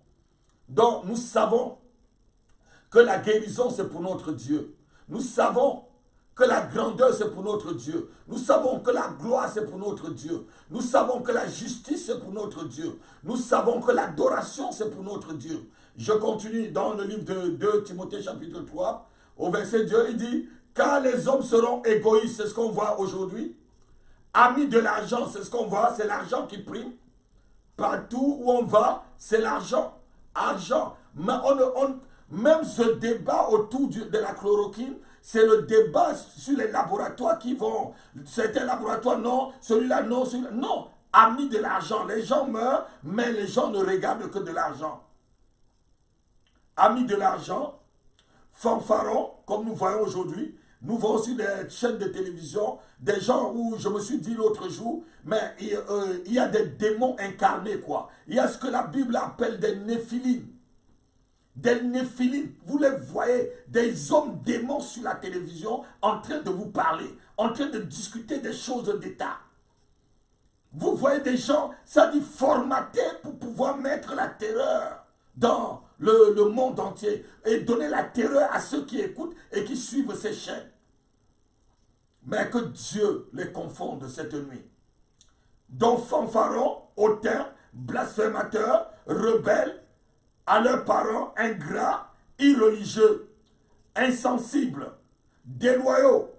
Donc nous savons que la guérison c'est pour notre Dieu. Nous savons que la grandeur c'est pour notre Dieu. Nous savons que la gloire c'est pour notre Dieu. Nous savons que la justice c'est pour notre Dieu. Nous savons que l'adoration c'est pour notre Dieu. Je continue dans le livre de 2 Timothée chapitre 3, au verset 2, il dit, car les hommes seront égoïstes, c'est ce qu'on voit aujourd'hui. Amis de l'argent, c'est ce qu'on voit, c'est l'argent qui prime. Partout où on va, c'est l'argent. Argent. Mais même ce débat autour de la chloroquine, c'est le débat sur les laboratoires qui vont. Certains laboratoires, non, celui-là, non, celui-là. Non, amis de l'argent. Les gens meurent, mais les gens ne regardent que de l'argent. Amis de l'argent, fanfarons, comme nous voyons aujourd'hui. Nous voyons sur les chaînes de télévision des gens où je me suis dit l'autre jour, mais il y a des démons incarnés, quoi. Il y a ce que la Bible appelle des néphilim. Des néphilim, vous les voyez, des hommes démons sur la télévision en train de vous parler, en train de discuter des choses d'État. Vous voyez des gens, ça dit formatés pour pouvoir mettre la terreur dans le monde entier et donner la terreur à ceux qui écoutent et qui suivent ces chaînes. Mais que Dieu les confonde cette nuit. Donc fanfarons, hautains, blasphémateurs, rebelles, à leurs parents, ingrats, irreligieux, insensibles, déloyaux,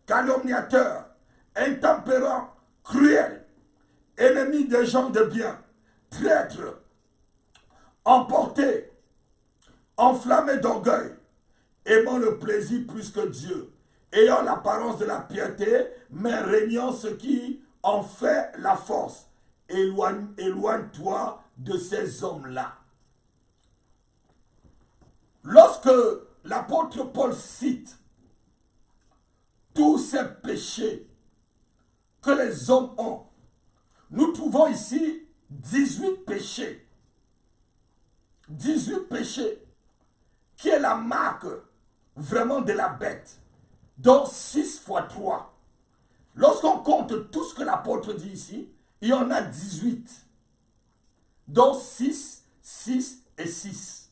calomniateurs, intempérants, cruels, ennemis des gens de bien, traîtres, emportés, enflammés d'orgueil, aimant le plaisir plus que Dieu, ayant l'apparence de la piété, mais régnant ce qui en fait la force. Éloigne-toi de ces hommes-là. Lorsque l'apôtre Paul cite tous ces péchés que les hommes ont, nous trouvons ici 18 péchés. 18 péchés, qui est la marque vraiment de la bête, donc 6 fois 3. Lorsqu'on compte tout ce que l'apôtre dit ici, il y en a 18. Donc 6, 6 et 6.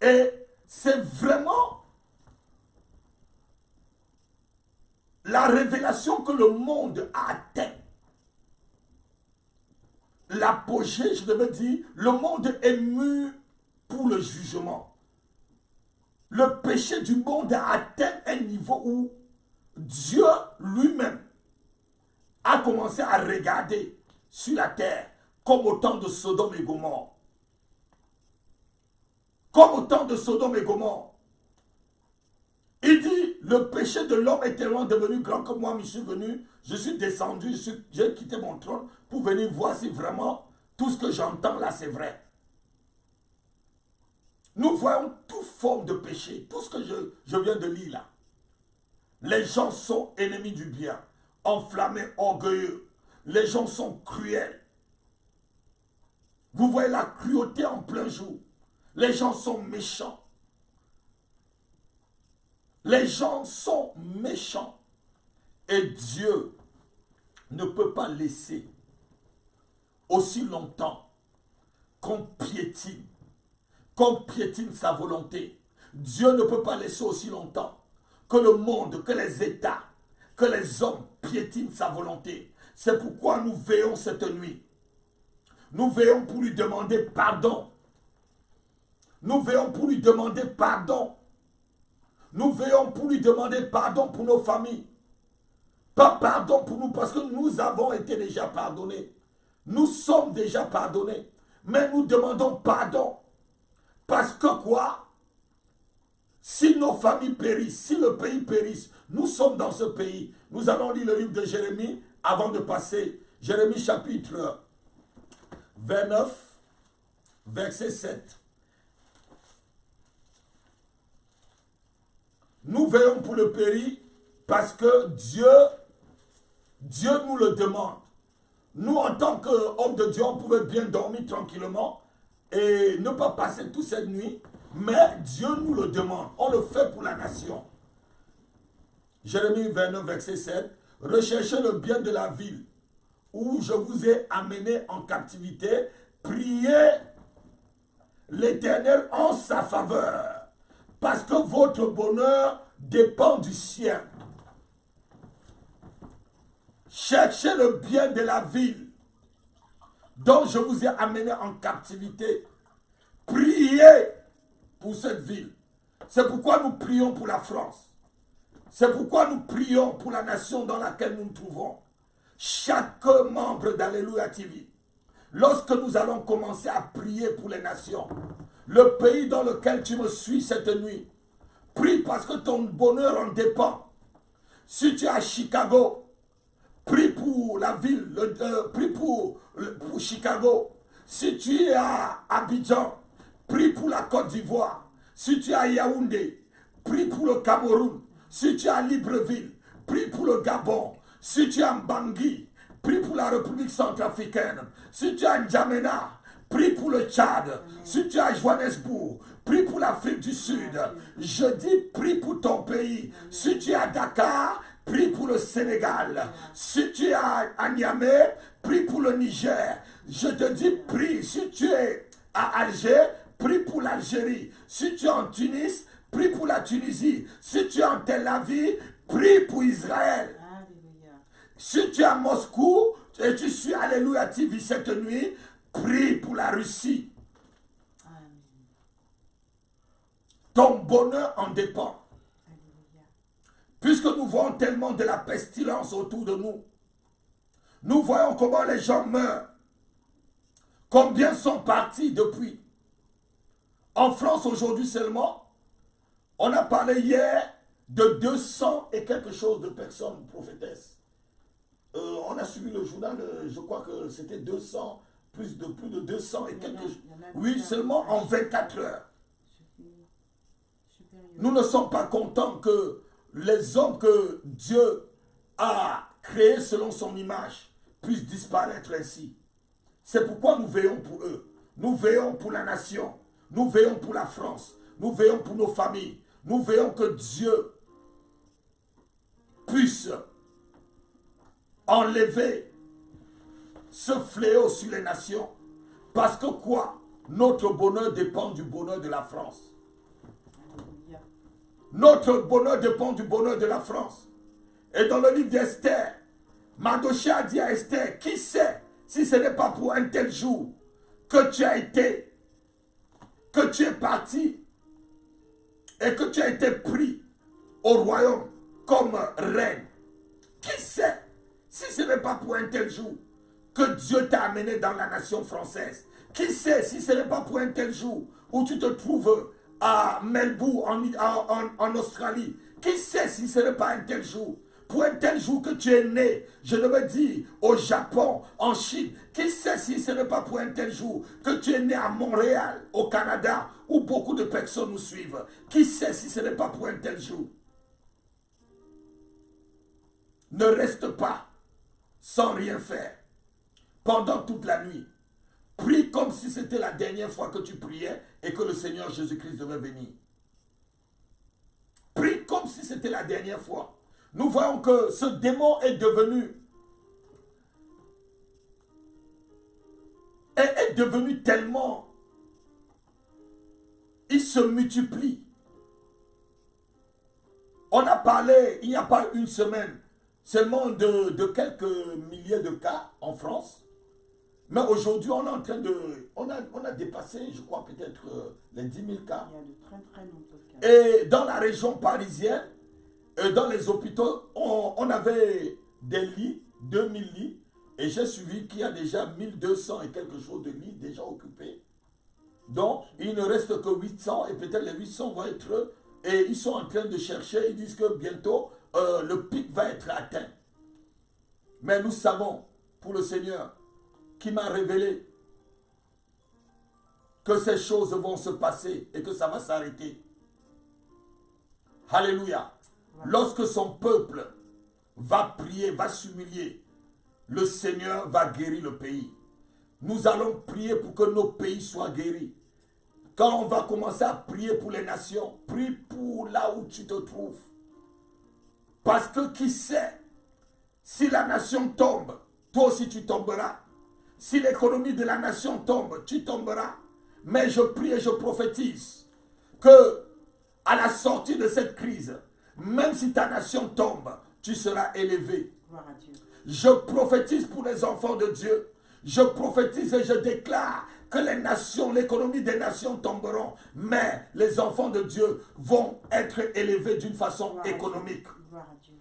Et c'est vraiment la révélation que le monde a atteint. L'apogée, je devais dire, le monde est mûr pour le jugement. Le péché du monde a atteint un niveau où Dieu lui-même a commencé à regarder sur la terre comme au temps de Sodome et Gomorrhe. Comme au temps de Sodome et Gomorrhe. Il dit, le péché de l'homme est tellement devenu grand que moi, je suis venu, je suis descendu, j'ai quitté mon trône pour venir voir si vraiment tout ce que j'entends là, c'est vrai. Nous voyons toute forme de péché, tout ce que je viens de lire là. Les gens sont ennemis du bien, enflammés, orgueilleux. Les gens sont cruels. Vous voyez la cruauté en plein jour. Les gens sont méchants. Les gens sont méchants. Et Dieu ne peut pas laisser aussi longtemps qu'on piétine sa volonté. Dieu ne peut pas laisser aussi longtemps que le monde, que les États, que les hommes piétinent sa volonté. C'est pourquoi nous veillons cette nuit. Nous veillons pour lui demander pardon. Nous veillons pour lui demander pardon Nous veillons pour lui demander pardon pour nos familles. Pas pardon pour nous, parce que nous avons été déjà pardonnés. Nous sommes déjà pardonnés. Mais nous demandons pardon. Parce que quoi? Si nos familles périssent, si le pays périsse, nous sommes dans ce pays. Nous allons lire le livre de Jérémie avant de passer. Jérémie chapitre 29, verset 7. Nous veillons pour le pays parce que Dieu nous le demande. Nous, en tant qu'hommes de Dieu, on pouvait bien dormir tranquillement et ne pas passer toute cette nuit, mais Dieu nous le demande. On le fait pour la nation. Jérémie 29, verset 7. Recherchez le bien de la ville où je vous ai amené en captivité. Priez l'Éternel en sa faveur, parce que votre bonheur dépend du ciel. Cherchez le bien de la ville dont je vous ai amené en captivité. Priez pour cette ville. C'est pourquoi nous prions pour la France. C'est pourquoi nous prions pour la nation dans laquelle nous nous trouvons. Chaque membre d'Alléluia TV, lorsque nous allons commencer à prier pour les nations, le pays dans lequel tu me suis cette nuit, prie parce que ton bonheur en dépend. Si tu es à Chicago, prie pour la ville, prie pour Chicago. Si tu es à Abidjan, prie pour la Côte d'Ivoire. Si tu es à Yaoundé, prie pour le Cameroun. Si tu es à Libreville, prie pour le Gabon. Si tu es à Bangui, prie pour la République centrafricaine. Si tu es à N'Djamena, prie pour le Tchad. Si tu es à Johannesburg, prie pour l'Afrique du Sud. Je dis prie pour ton pays. Si tu es à Dakar, prie pour le Sénégal. Si tu es à Niamey, prie pour le Niger. Je te dis prie. Si tu es à Alger, prie pour l'Algérie. Si tu es en Tunis, prie pour la Tunisie. Si tu es en Tel Aviv, prie pour Israël. Alléluia. Si tu es à Moscou et tu suis Alléluia TV cette nuit, prie pour la Russie. Amen. Ton bonheur en dépend. Alléluia. Puisque nous voyons tellement de la pestilence autour de nous, nous voyons comment les gens meurent. Combien sont partis depuis? En France aujourd'hui seulement, on a parlé hier de 200 et quelque chose de personnes prophétesses. On a suivi le journal, je crois que c'était 200, plus de 200 et quelque chose. Oui, seulement en 24 heures. Nous ne sommes pas contents que les hommes que Dieu a créés selon son image puissent disparaître ainsi. C'est pourquoi nous veillons pour eux. Nous veillons pour la nation. Nous veillons pour la France. Nous veillons pour nos familles. Nous veillons que Dieu puisse enlever ce fléau sur les nations. Parce que quoi? Notre bonheur dépend du bonheur de la France. Alléluia. Notre bonheur dépend du bonheur de la France. Et dans le livre d'Esther, Mardochée a dit à Esther, qui sait si ce n'est pas pour un tel jour que tu as été, que tu es parti et que tu as été pris au royaume comme reine. Qui sait si ce n'est pas pour un tel jour que Dieu t'a amené dans la nation française? Qui sait si ce n'est pas pour un tel jour où tu te trouves à Melbourne en Australie? Qui sait si ce n'est pas un tel jour? Pour un tel jour que tu es né, je devais dire au Japon, en Chine. Qui sait si ce n'est pas pour un tel jour que tu es né à Montréal, au Canada, où beaucoup de personnes nous suivent? Qui sait si ce n'est pas pour un tel jour? Ne reste pas sans rien faire pendant toute la nuit. Prie comme si c'était la dernière fois que tu priais et que le Seigneur Jésus-Christ devait venir. Prie comme si c'était la dernière fois. Nous voyons que ce démon est devenu tellement, il se multiplie. On a parlé il n'y a pas une semaine seulement de quelques milliers de cas en France, Mais aujourd'hui, on est en train de... On a dépassé, je crois, peut-être les 10 000 cas. Il y a de très très nombreux cas. Et dans la région parisienne, dans les hôpitaux, on avait des lits, 2000 lits. Et j'ai suivi qu'il y a déjà 1200 et quelque chose de lits déjà occupés. Donc, il ne reste que 800 et peut-être les 800 vont être... Et ils sont en train de chercher, ils disent que bientôt, le pic va être atteint. Mais nous savons, pour le Seigneur, qui m'a révélé que ces choses vont se passer et que ça va s'arrêter. Alléluia. Lorsque son peuple va prier, va s'humilier, le Seigneur va guérir le pays. Nous allons prier pour que nos pays soient guéris. Quand on va commencer à prier pour les nations, prie pour là où tu te trouves. Parce que qui sait, si la nation tombe, toi aussi tu tomberas. Si l'économie de la nation tombe, tu tomberas. Mais je prie et je prophétise que à la sortie de cette crise, même si ta nation tombe, tu seras élevé. Gloire à Dieu. Je prophétise pour les enfants de Dieu. Je prophétise et je déclare que les nations, l'économie des nations tomberont. Mais les enfants de Dieu vont être élevés d'une façon économique. Gloire à Dieu.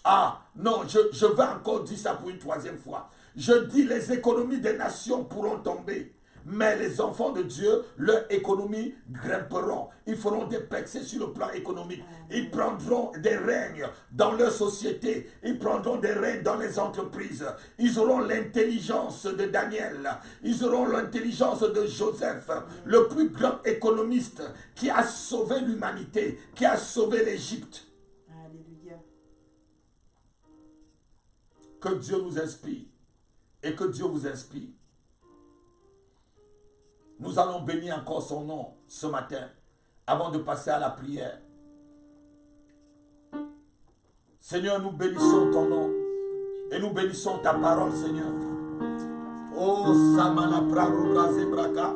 Ah, non, je vais encore dire ça pour une troisième fois. Je dis les économies des nations pourront tomber. Mais les enfants de Dieu, leur économie grimperont. Ils feront des percées sur le plan économique. Ils prendront des règnes dans leur société. Ils prendront des règnes dans les entreprises. Ils auront l'intelligence de Daniel. Ils auront l'intelligence de Joseph, le plus grand économiste qui a sauvé l'humanité, qui a sauvé l'Égypte. Alléluia. Que Dieu nous inspire et que Dieu vous inspire. Nous allons bénir encore son nom ce matin, avant de passer à la prière. Seigneur, nous bénissons ton nom et nous bénissons ta parole, Seigneur. Oh, Samana Prabhu Brazebraka,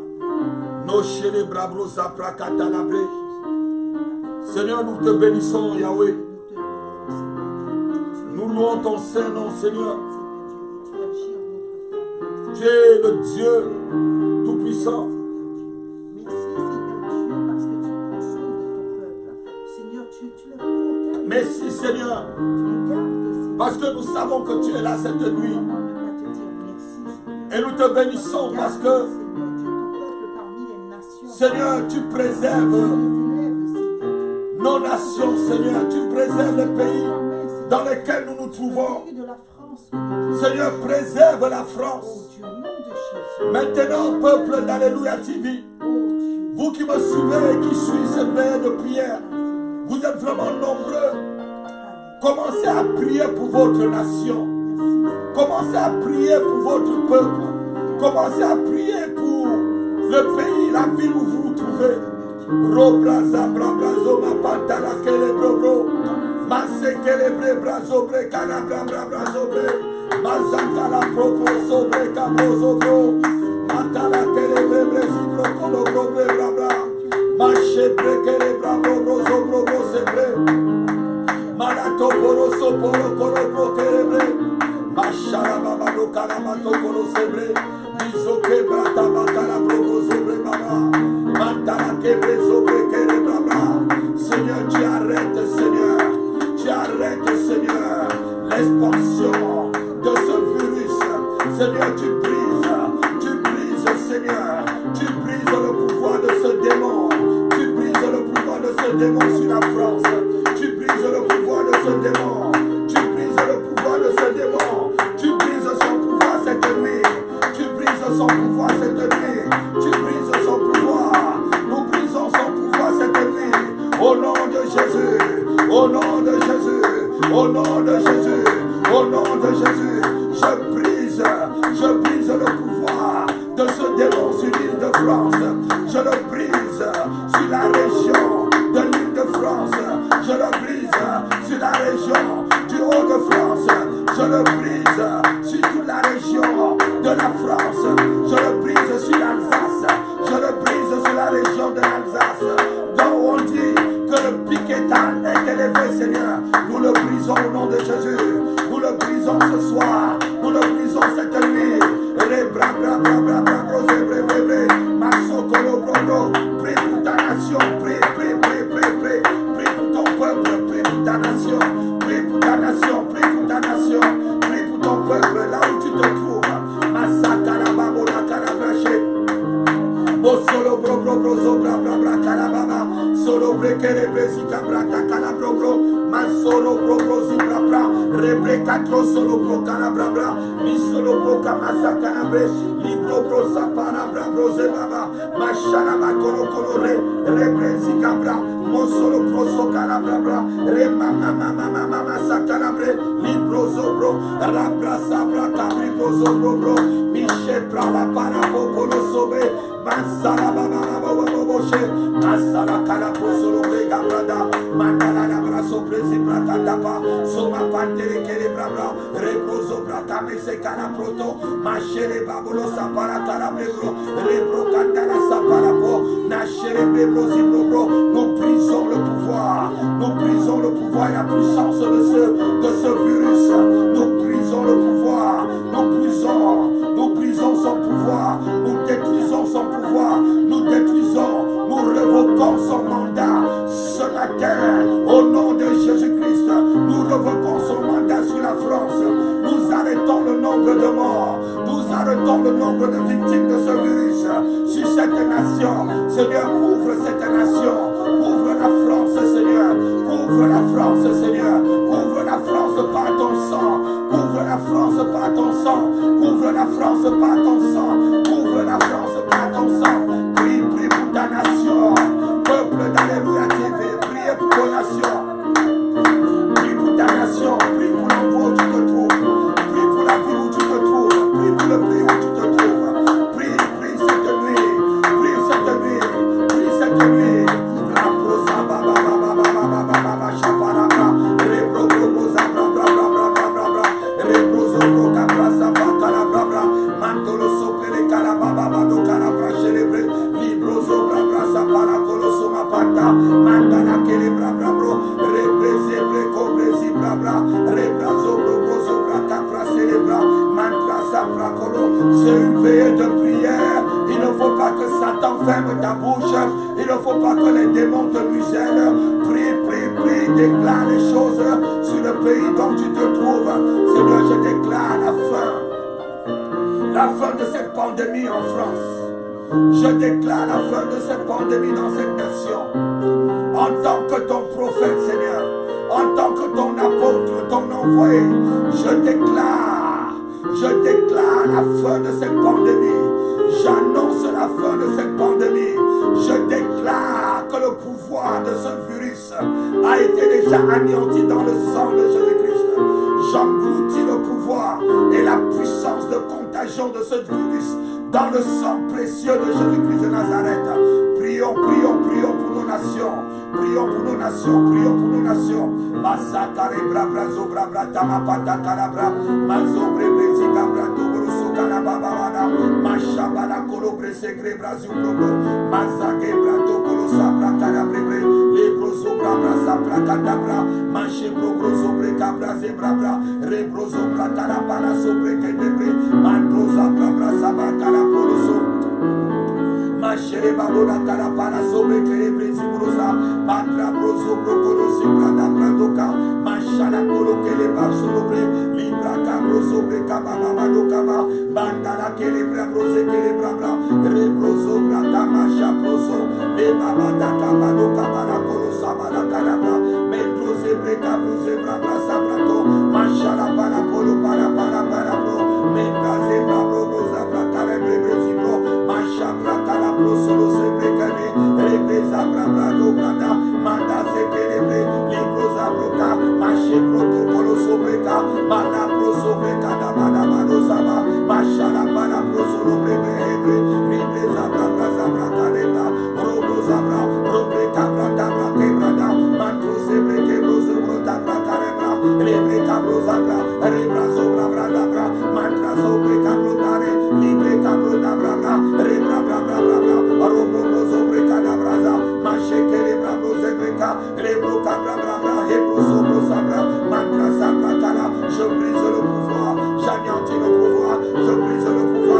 no Shere Brabro Zapraka Talabre. Seigneur, nous te bénissons, Yahweh. Nous louons ton saint nom, Seigneur. Tu es le Dieu tout-puissant. Merci Seigneur, tu Merci Seigneur, parce que nous savons que tu es là cette nuit. Et nous te bénissons parce que, Seigneur, tu préserves nos nations, Seigneur. Tu préserves les pays dans lesquels nous nous trouvons. Seigneur, préserve la France. Maintenant, peuple d'Alléluia TV, vous qui me suivez et qui suivez cette veille de prière, vous êtes vraiment nombreux. Commencez à prier pour votre nation. Commencez à prier pour votre peuple. Commencez à prier pour le pays, la ville où vous vous trouvez. Robraza brabrazo ma pantala kele brobro. Masekele brazobre canabra brazobre. Mazakala propro sobre cabrozo. Matala kele brezibro kolo brobre brabra. Mache prekele brabo brozo brobo sebre. Malato poro soporo kolo brokerebre. Machara baba do kalamato kolo sebre. Bizoke brata bakala brobo sobre baba. Matala kebre sobre kele brabra. Seigneur, tu arrêtes, Seigneur. Tu arrêtes, Seigneur, l'expansion de ce virus. Seigneur, tu brises, Seigneur. Tu brises le pouvoir de ce démon. Tu brises le pouvoir de ce démon sur la France. Tu brises le pouvoir de ce démon. Tu brises le pouvoir de ce démon. Tu brises son pouvoir cette nuit. Tu brises son pouvoir cette nuit. Tu brises son pouvoir. Nous brisons son pouvoir cette nuit. Au nom de Jésus. Au nom de Jésus. Au nom de Jésus. Au nom de Jésus. Je brise le pouvoir de ce démon sur l'île de France. Je le brise sur la région de l'île de France. Je le brise sur la région du Haut-de-France. Je le brise sur toute la région de la France. Je le brise sur l'Alsace. Je le brise sur la région de l'Alsace. Donc on dit que le pic est élevé, Seigneur. Nous le brisons au nom de Jésus. Nous le brisons ce soir. Nous le brisons cette nuit. Rebra, bra, bra, bra, bra, bro, zebre, bre, bre. Masokolo, bro, bro. Prie pour ta nation. Prie, prie, prie, prie, prie. Prie pour ton peuple. Prie pour ta nation. Prie pour ta nation. Prie pour ta nation. Prie pour ton peuple là où tu te trouves. Masakala, babona, kalabraché. Solo bro bro bro zobra bra bra kalababa solo brekere brezika bra kalabro bro ma solo bro bro zibra bra rebre katro solo bro kalabra bra mi solo bro kamasa kalabre libro bro sapara bra bro zebaba ma sharaba kolo kolo rebre zika bra mo solo bro so kalabra bra re mama mama mama sakalabre libro zobro rabra sabra kabri bro zobro bro mi shebra la para popolo sobe Masala baba baba boshe, masala kala prosolo brega brada, mandala la braso presi brata dapa, soma pantere kere brabra, reproso brata mese kala proto, machere babolo sapara kala brebro, rebro kandala sapara po, nachere brebro zibro, nous brisons le pouvoir et la puissance de ce virus, nous brisons le pouvoir, nous brisons son pouvoir, nous détruisons son pouvoir, nous revoquons son mandat ce matin au nom de Jésus-Christ. Nous revoquons son mandat sur la France. Nous arrêtons le nombre de morts. Nous arrêtons le nombre de victimes de ce virus sur cette nation. Seigneur, couvre cette nation. Couvre la France, Seigneur. Couvre la France, Seigneur. Couvre la France par ton sang. Couvre la France par ton sang. Couvre la France par ton sang. Couvre la France par ton sang. Prie, prie pour ta nation. Peuple d'Alléluia TV, priez pour ta nation. Prie pour ta nation. Prie pour l'endroit où tu te trouves. Prie pour la ville où tu te trouves. Prie pour le pays où tu te trouves. Prie, prie cette nuit. Prie cette nuit. Prie cette nuit. Raprosa baba baba baba baba baba chaparabra. Rebro bro zabra bra bra bra bra bra bra. Rebro zobro cabra sabra calabra bra. Mantolo sopere calababa bado calabra celebre. Libro zobra bra sapara colosso mapata. Mandana kele bra bra bro. Represe cobre zibra bra. Rebra zobro bro zobra capra celebra. Mantra sapra colo. C'est une veillée de prière. Il ne faut pas que Satan ferme ta bouche. Il ne faut pas que les démons te musellent. Prie, prie, prie. Déclare les choses sur le pays dont tu te trouves. Seigneur, je déclare la fin de cette pandémie en France. Je déclare la fin de cette pandémie dans cette nation. En tant que ton prophète, Seigneur, en tant que ton apôtre, ton envoyé, je déclare la fin de cette pandémie. J'annonce la fin de cette pandémie. Je déclare que le pouvoir de ce virus a été déjà anéanti dans le sang de Jésus-Christ. J'engloutis le pouvoir et la puissance de contagion de ce virus dans le sang précieux de Jésus-Christ de Nazareth. Prions, prions, prions pour nos nations. Prions pour nos nations, prions pour nos nations. Masakare brabra zobra tamapata kalabra. Mazobre brezika brato boroso kalababana. Mashabala kolo bresegre brazubro. Mazake brato kolo sabra kalabre. Lebro zobra sabra kadabra. Manche bro zobre kabra zebrabra. Rebro zobra kalabana sobre kedebre. Mandro zabra sabra kalabroso. Machere babona karapana sobre kere brezibrosa mantra brozo brokoro sibrada bradoka machala kolo kele babsolobre libra kabrozo breka baba badokama bandala kele brabroze kele brabra rebrozo braka macha brozo le baba daka badoka bana kolo sabala karabra mendroze breka broze brabra sabrato machala para kolo para bro mendaze brabro zabra kare brezibro machabra kala prosolo se prekane represa brabra dobrada manda se kerebre libro zabroka mache protocolo sobreka manda prosobreka da manda madosaba machala para prosolo brebre represa brabra zabra kareba robo zabra robreka brada brakebrada mantro se breke brozo brota brakareba rebreka brozabra rebra sobra brada bra mantra sobreka brotare libreka broda brabra rebra brabra Robro sobre cadabraza, machekele brabro zebreka, rebro cabra brabra, hebro sobro sabra, mantra sabra kala. Je brise le pouvoir, j'anéantis le pouvoir, je brise le pouvoir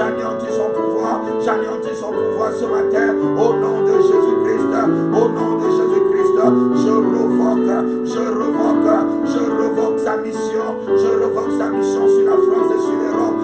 j'anéantis son pouvoir, ce matin, au nom de Jésus-Christ, au nom de Jésus-Christ, je revoque sa mission, sur la France et sur l'Europe.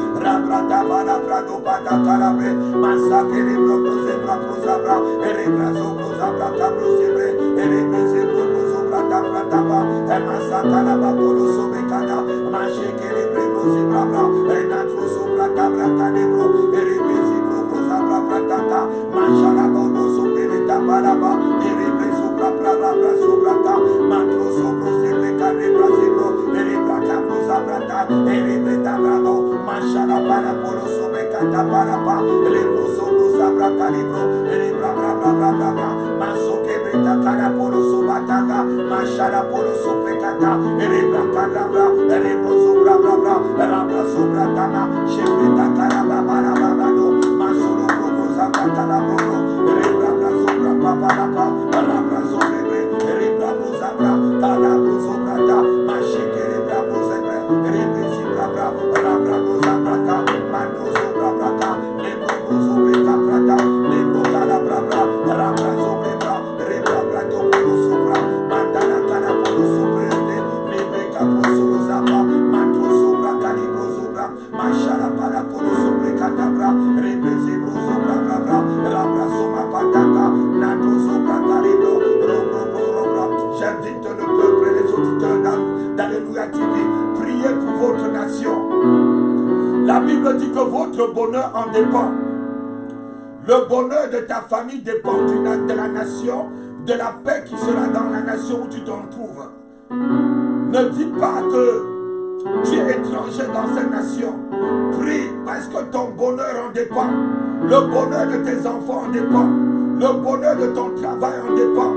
J'invite le peuple et les auditeurs d'Alléluia TV, priez pour votre nation. La Bible dit que votre bonheur en dépend. Le bonheur de ta famille dépend de la nation, de la paix qui sera dans la nation où tu t'en trouves. Ne dis pas que tu es étranger dans cette nation. Prie parce que ton bonheur en dépend. Le bonheur de tes enfants en dépend. Le bonheur de ton travail en dépend.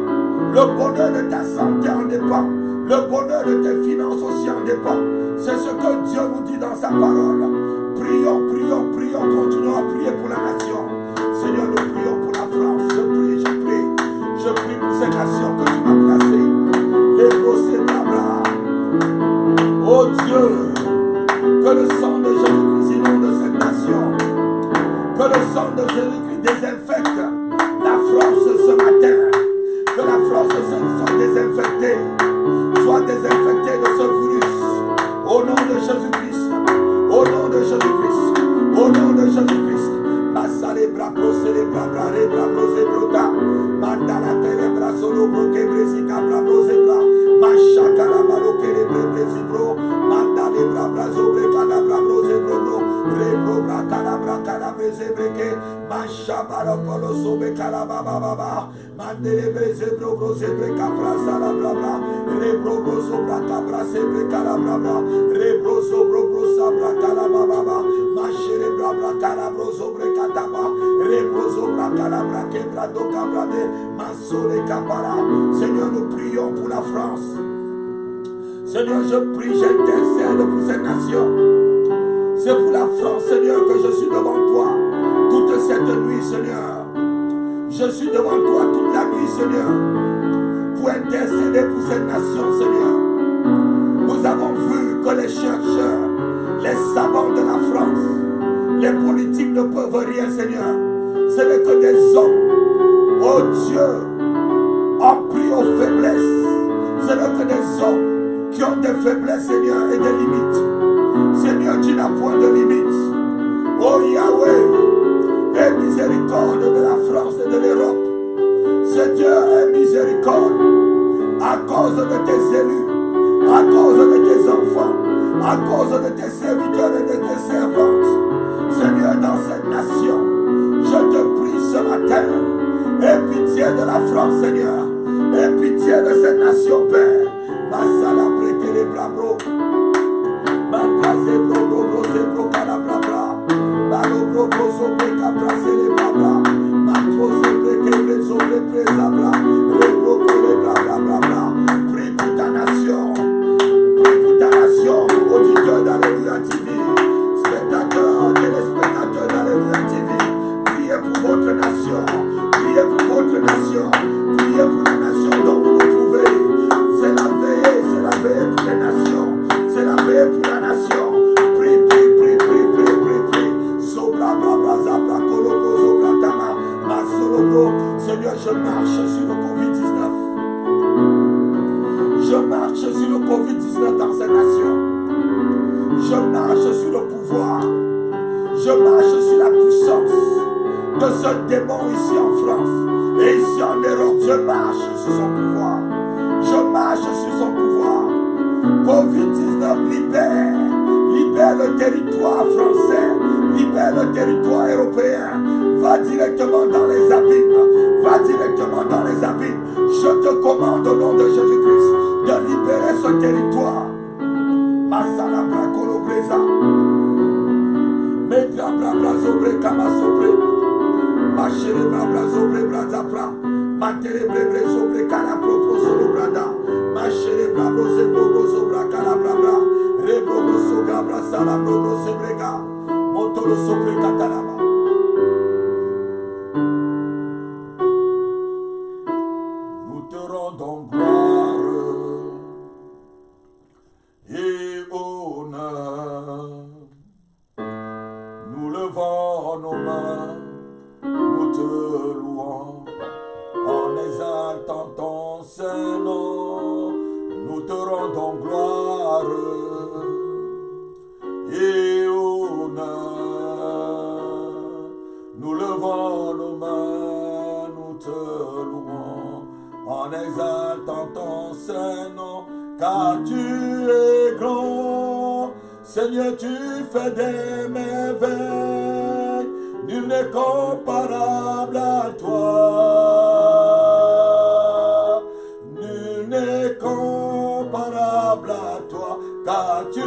Le bonheur de ta santé en dépend. Le bonheur de tes finances aussi en dépend. C'est ce que Dieu nous dit dans sa parole. Prions, prions, prions, continuons à prier pour la nation. Seigneur, nous prions pour la France. Je prie, je prie. Je prie pour cette nation que tu m'as placée. Les procès d'Abraham. Oh Dieu, que le sang de Jésus-Christ inonde cette nation. Que le sang de Jésus-Christ désinfecte la France ce matin. Que la France soit désinfectée. Soit désinfectée de ce virus. Au nom de Jésus-Christ. Au nom de Jésus-Christ. Au nom de Jésus-Christ. Masalebra proselebra bra prosebrota. Mandala telebra solo broke bresica bra prosebra. Mashakara baroke lebre bresibro. Mandale bra bra sobre kana bra prosebro. Rebro bra kana bra kana bresebreke. Mashabara polo sobe kana baba baba. Mandele bresebro brosebreka prasala bla bla. Rebro brosobra kabra sebre kana bla bla. Rebro sobro brosabra kana baba baba. Mashere bra bra kana brosobre kataba. Rebro sobra kana bra kebra do kabra de. Masole kabara. Seigneur, nous prions pour la France. Seigneur, je prie, j'intercède pour cette nation. C'est pour la France, Seigneur, que je suis devant toi toute cette nuit, Seigneur. Je suis devant toi toute la nuit, Seigneur, pour intercéder pour cette nation, Seigneur. Nous avons vu que les chercheurs, les savants de la France, les politiques ne peuvent rien, Seigneur. Ce n'est que des hommes, oh Dieu, ont pris aux faiblesses. Ce n'est que des hommes qui ont des faiblesses, Seigneur, et des limites. Seigneur, tu n'as point de limites. Oh Yahweh, aie miséricorde de la France et de l'Europe. Seigneur, aie miséricorde à cause de tes élus, à cause de tes enfants, à cause de tes serviteurs et de tes servantes. Seigneur, dans cette nation, je te prie ce matin, aie pitié de la France, Seigneur. Aie pitié de cette nation, Père. Masala prêter les bras, bro. Mandraze, bro, bro, bro, c'est bro, calabra, bra. Balo, bro, bro, sobre, cabra, c'est les bras, bra. Mantro, sobre, kebre, sobre, presa, bra. Rebro, kole, bra, bra, bra, bra. Prie pour ta nation. Prie pour ta nation. Auditeurs d'Alléluia TV. Spectateurs, téléspectateurs d'Alléluia TV. Priez pour votre nation. Priez pour votre nation. Priez pour la nation dont vous vous trouvez. C'est la veille pour les nations. C'est la veille pour la nation. Prie, prie, prie, prie, prie, prie, prie. Sobra, bra, Seigneur, je marche sur le Covid-19. Je marche sur le Covid-19 dans ces nations. Je marche sur le pouvoir. Je marche sur la puissance de ce démon ici en France et ici en Europe. Je marche sur son pouvoir. Je marche sur son pouvoir. Covid-19, libère le territoire français, libère le territoire européen. Va directement dans les abîmes. Va directement dans les abîmes. Je te commande au nom de Jésus-Christ de libérer ce territoire. Masala brakolo breza. Medra bra sobre kama sobre. Machere bra sobre braza pra. Matere bre sobre kala propro solo brada. Machere bra brose bro sobra kala bra. Rebro soga bra sala bro sebrega. Motoro sobre katalaba. Nous te rendons gloire et honneur. Nous levons nos mains, nous te louons en exaltant ton Saint-Nom. Nous te rendons gloire et honneur. Nous levons nos mains, nous te louons en exaltant ton Saint-Nom, car tu es grand. Seigneur, tu fais des merveilles, nul n'est comparable à toi. Nul n'est comparable à toi, car tu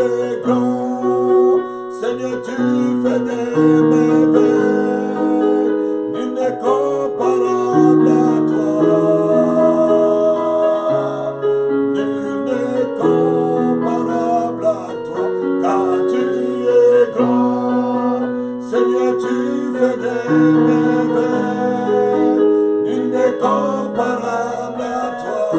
es grand. Seigneur, tu fais des merveilles, nul n'est comparable à toi. Nul n'est comparable à toi, car tu es grand. Seigneur, tu fais des merveilles, nul n'est comparable à toi.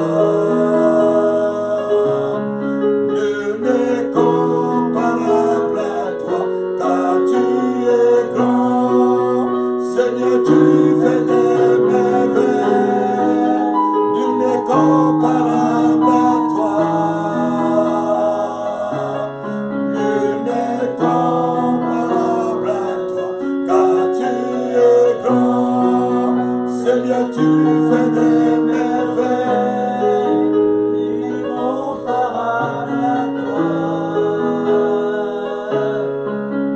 Nul n'est comparable à toi, car tu es grand. Seigneur, tu fais des merveilles, nul n'est comparable à toi. Nul n'est comparable à toi, car tu es grand. Seigneur, tu fais des merveilles, nul n'est comparable à toi.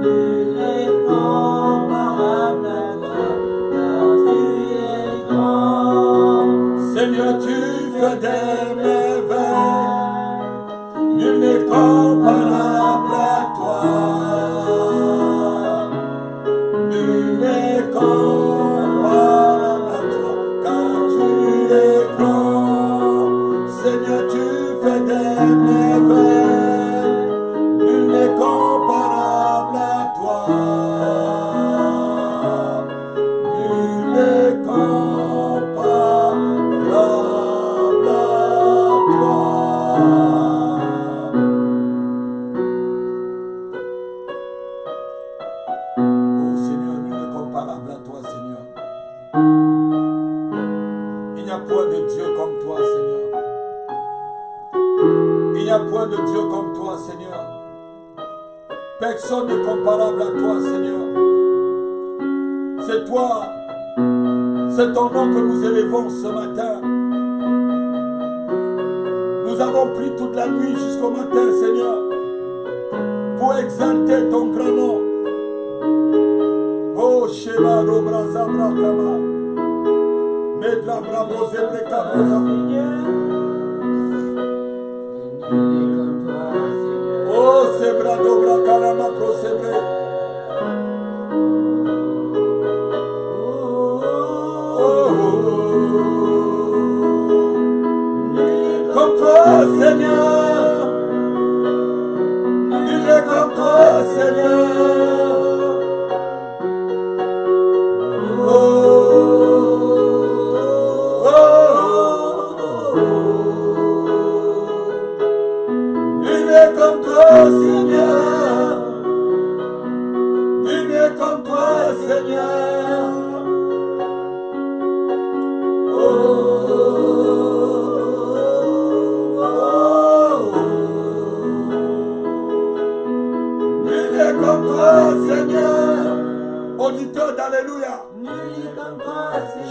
Nul n'est comparable à toi, car tu es grand. Seigneur, tu fais des merveilles, nul n'est comparable à toi. Nul n'est comparable à toi, car tu es grand. Seigneur, tu fais des merveilles, nul n'est comparable à toi. Nul n'est comparable à toi. Oh Seigneur, nul n'est comparable à toi, Seigneur. Il n'y a point de Dieu comme toi, Seigneur. Il n'y a point de Dieu comme toi, Seigneur. Personne n'est comparable à toi, Seigneur. C'est toi, c'est ton nom que nous élevons ce matin. Nous avons pris toute la nuit jusqu'au matin, Seigneur, pour exalter ton grand nom. Oh, Shema, Robra, Zabra, Kama, Medra, Bravo, Zebre, Kabra, Oh, Sebra, Dobra, Kalama, Pro, Sebre. Comme toi, Seigneur, il est comme toi, Seigneur. Oh, oh, oh,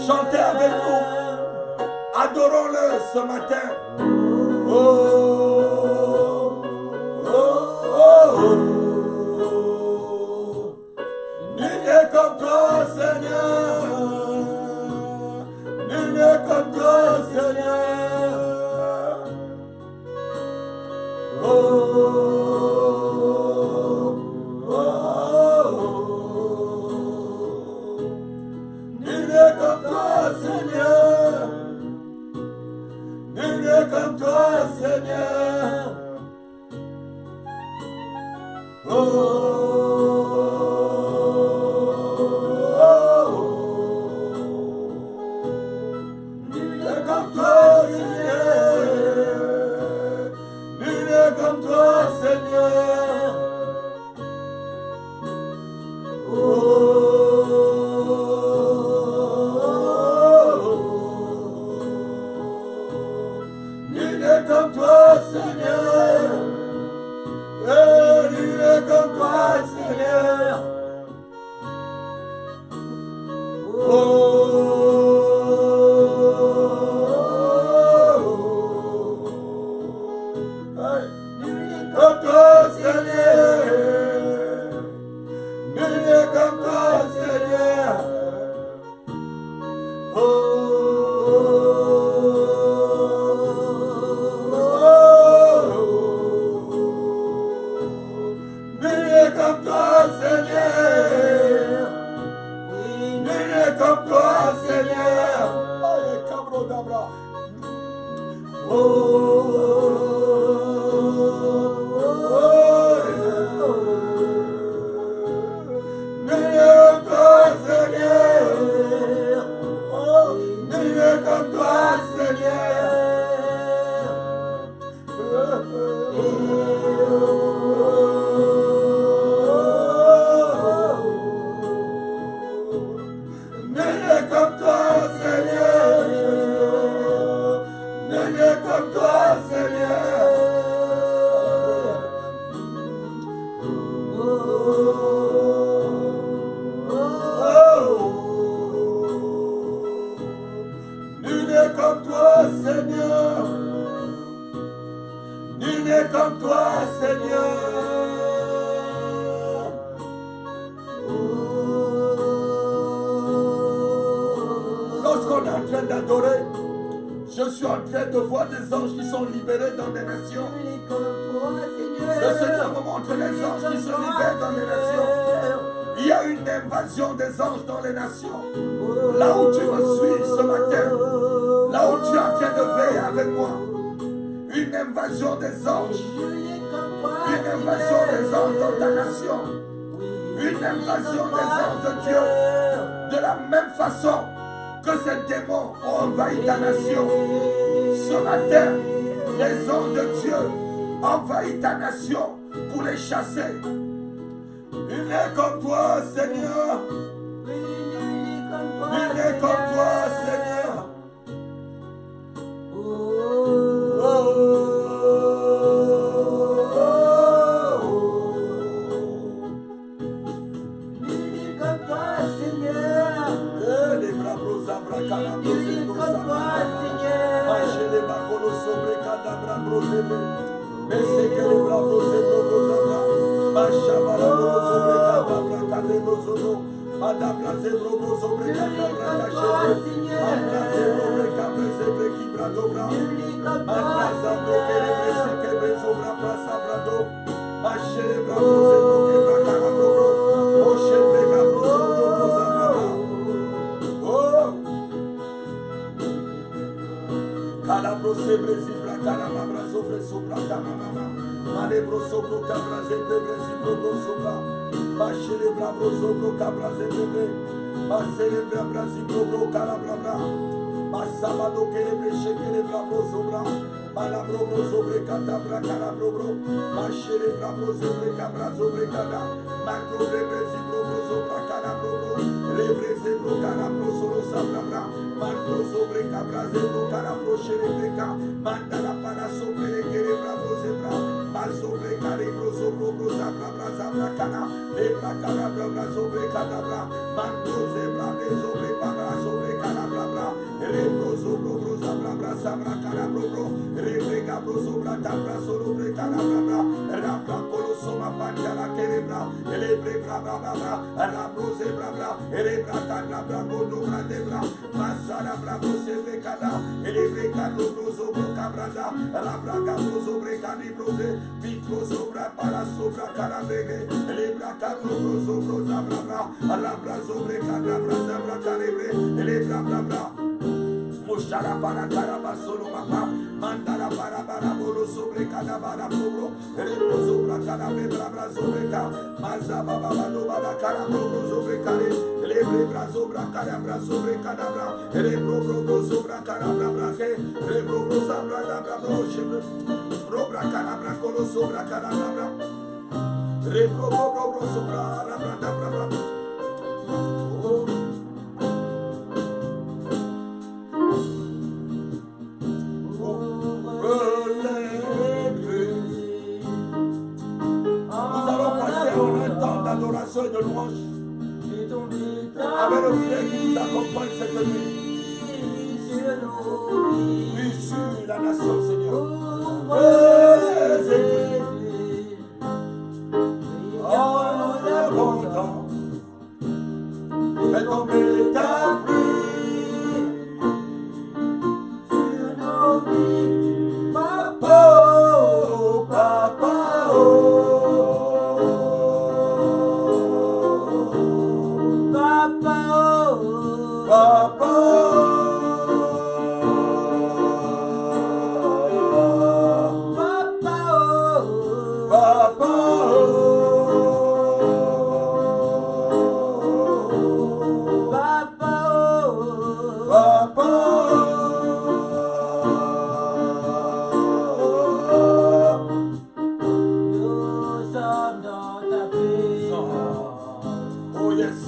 Chantez avec nous. Adorons-le ce matin. Oh, oh, oh, oh. Nul n'est comme toi, Seigneur. Nul n'est comme toi, Seigneur. Oh, oh, oh. Nul n'est comme toi, Seigneur. Nul n'est comme toi, Seigneur. Oh, oh, oh. Nul n'est comme toi, Seigneur. Nul n'est comme toi, Seigneur. Oh, nul n'est comme toi, Seigneur. Nul n'est comme toi, Seigneur. Oh, nul n'est comme toi, Seigneur. Nul n'est comme toi, Seigneur. Oh, nul n'est comme toi, Seigneur. Nul n'est comme toi, Seigneur. Oh, nul n'est comme toi, Seigneur. Nul n'est comme toi, Seigneur. Nul n'est comme toi, Seigneur. Nul n'est comme toi, Seigneur. Nul n'est comme toi, Seigneur. Nul n'est comme toi, Seigneur. Lorsqu'on est en train d'adorer, je suis en train de voir des anges qui sont libérés dans des nations. Le Seigneur me montre les anges qui se libèrent dans les nations. Il y a une invasion des anges dans les nations. Là où tu me suis ce matin, là où tu es en train de veiller avec moi, une invasion des anges. Une invasion des anges dans ta nation. Une invasion des anges de Dieu. De la même façon que ces démons ont envahi ta nation. Ce matin, les anges de Dieu envahissent ta nation pour les chasser. Il n'est comme toi, Seigneur. Il n'est comme toi, Seigneur. Sobre sabra carabro, rebrega brozobra dabra solobre carabra, rabra colosoma panjara kerebra, elebre brabra brabra, rabrose brabra, erebra carabra bodobra debra, masara brabo seve cada, elebre cado brozobro cabrada, rabra cabrozobre canibrose, vitro sobra para sobra carabege, elebra cado brozobro zabra, rabra sobre carabra zabra carebre, elebra brabra. Moshara para caraba solo mapa, mandara para bolo sobre cadabara pobro, rebro sobra cadabre brabra sobre ca, mazaba babado bada carabro sobre care, lebre brazobra cadabra sobre cadabra, rebro sobra cadabra braque, rebro sabra dabra broche, robra cadabra colo sobra cadabra, rebro sobra rabra dabra. D'adoration et de louange avec le frère qui nous accompagne cette nuit. Oui, sur la nation, Seigneur. En abondance, fais tomber ta pluie sur nos vies, papa, oh, papa, oh. Papa, oh yes,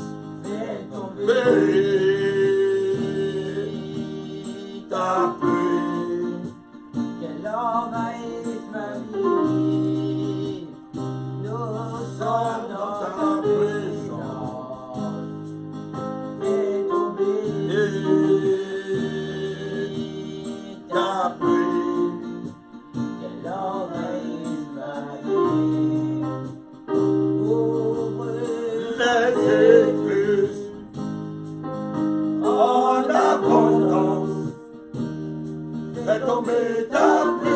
fais tomber ta pluie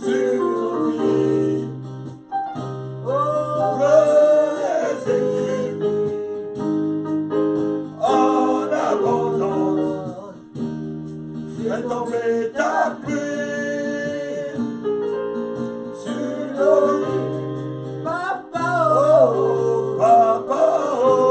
sur nos vies. Les écrits en abondance, fais tomber ta pluie sur nos vies. Papa, oh, papa, oh.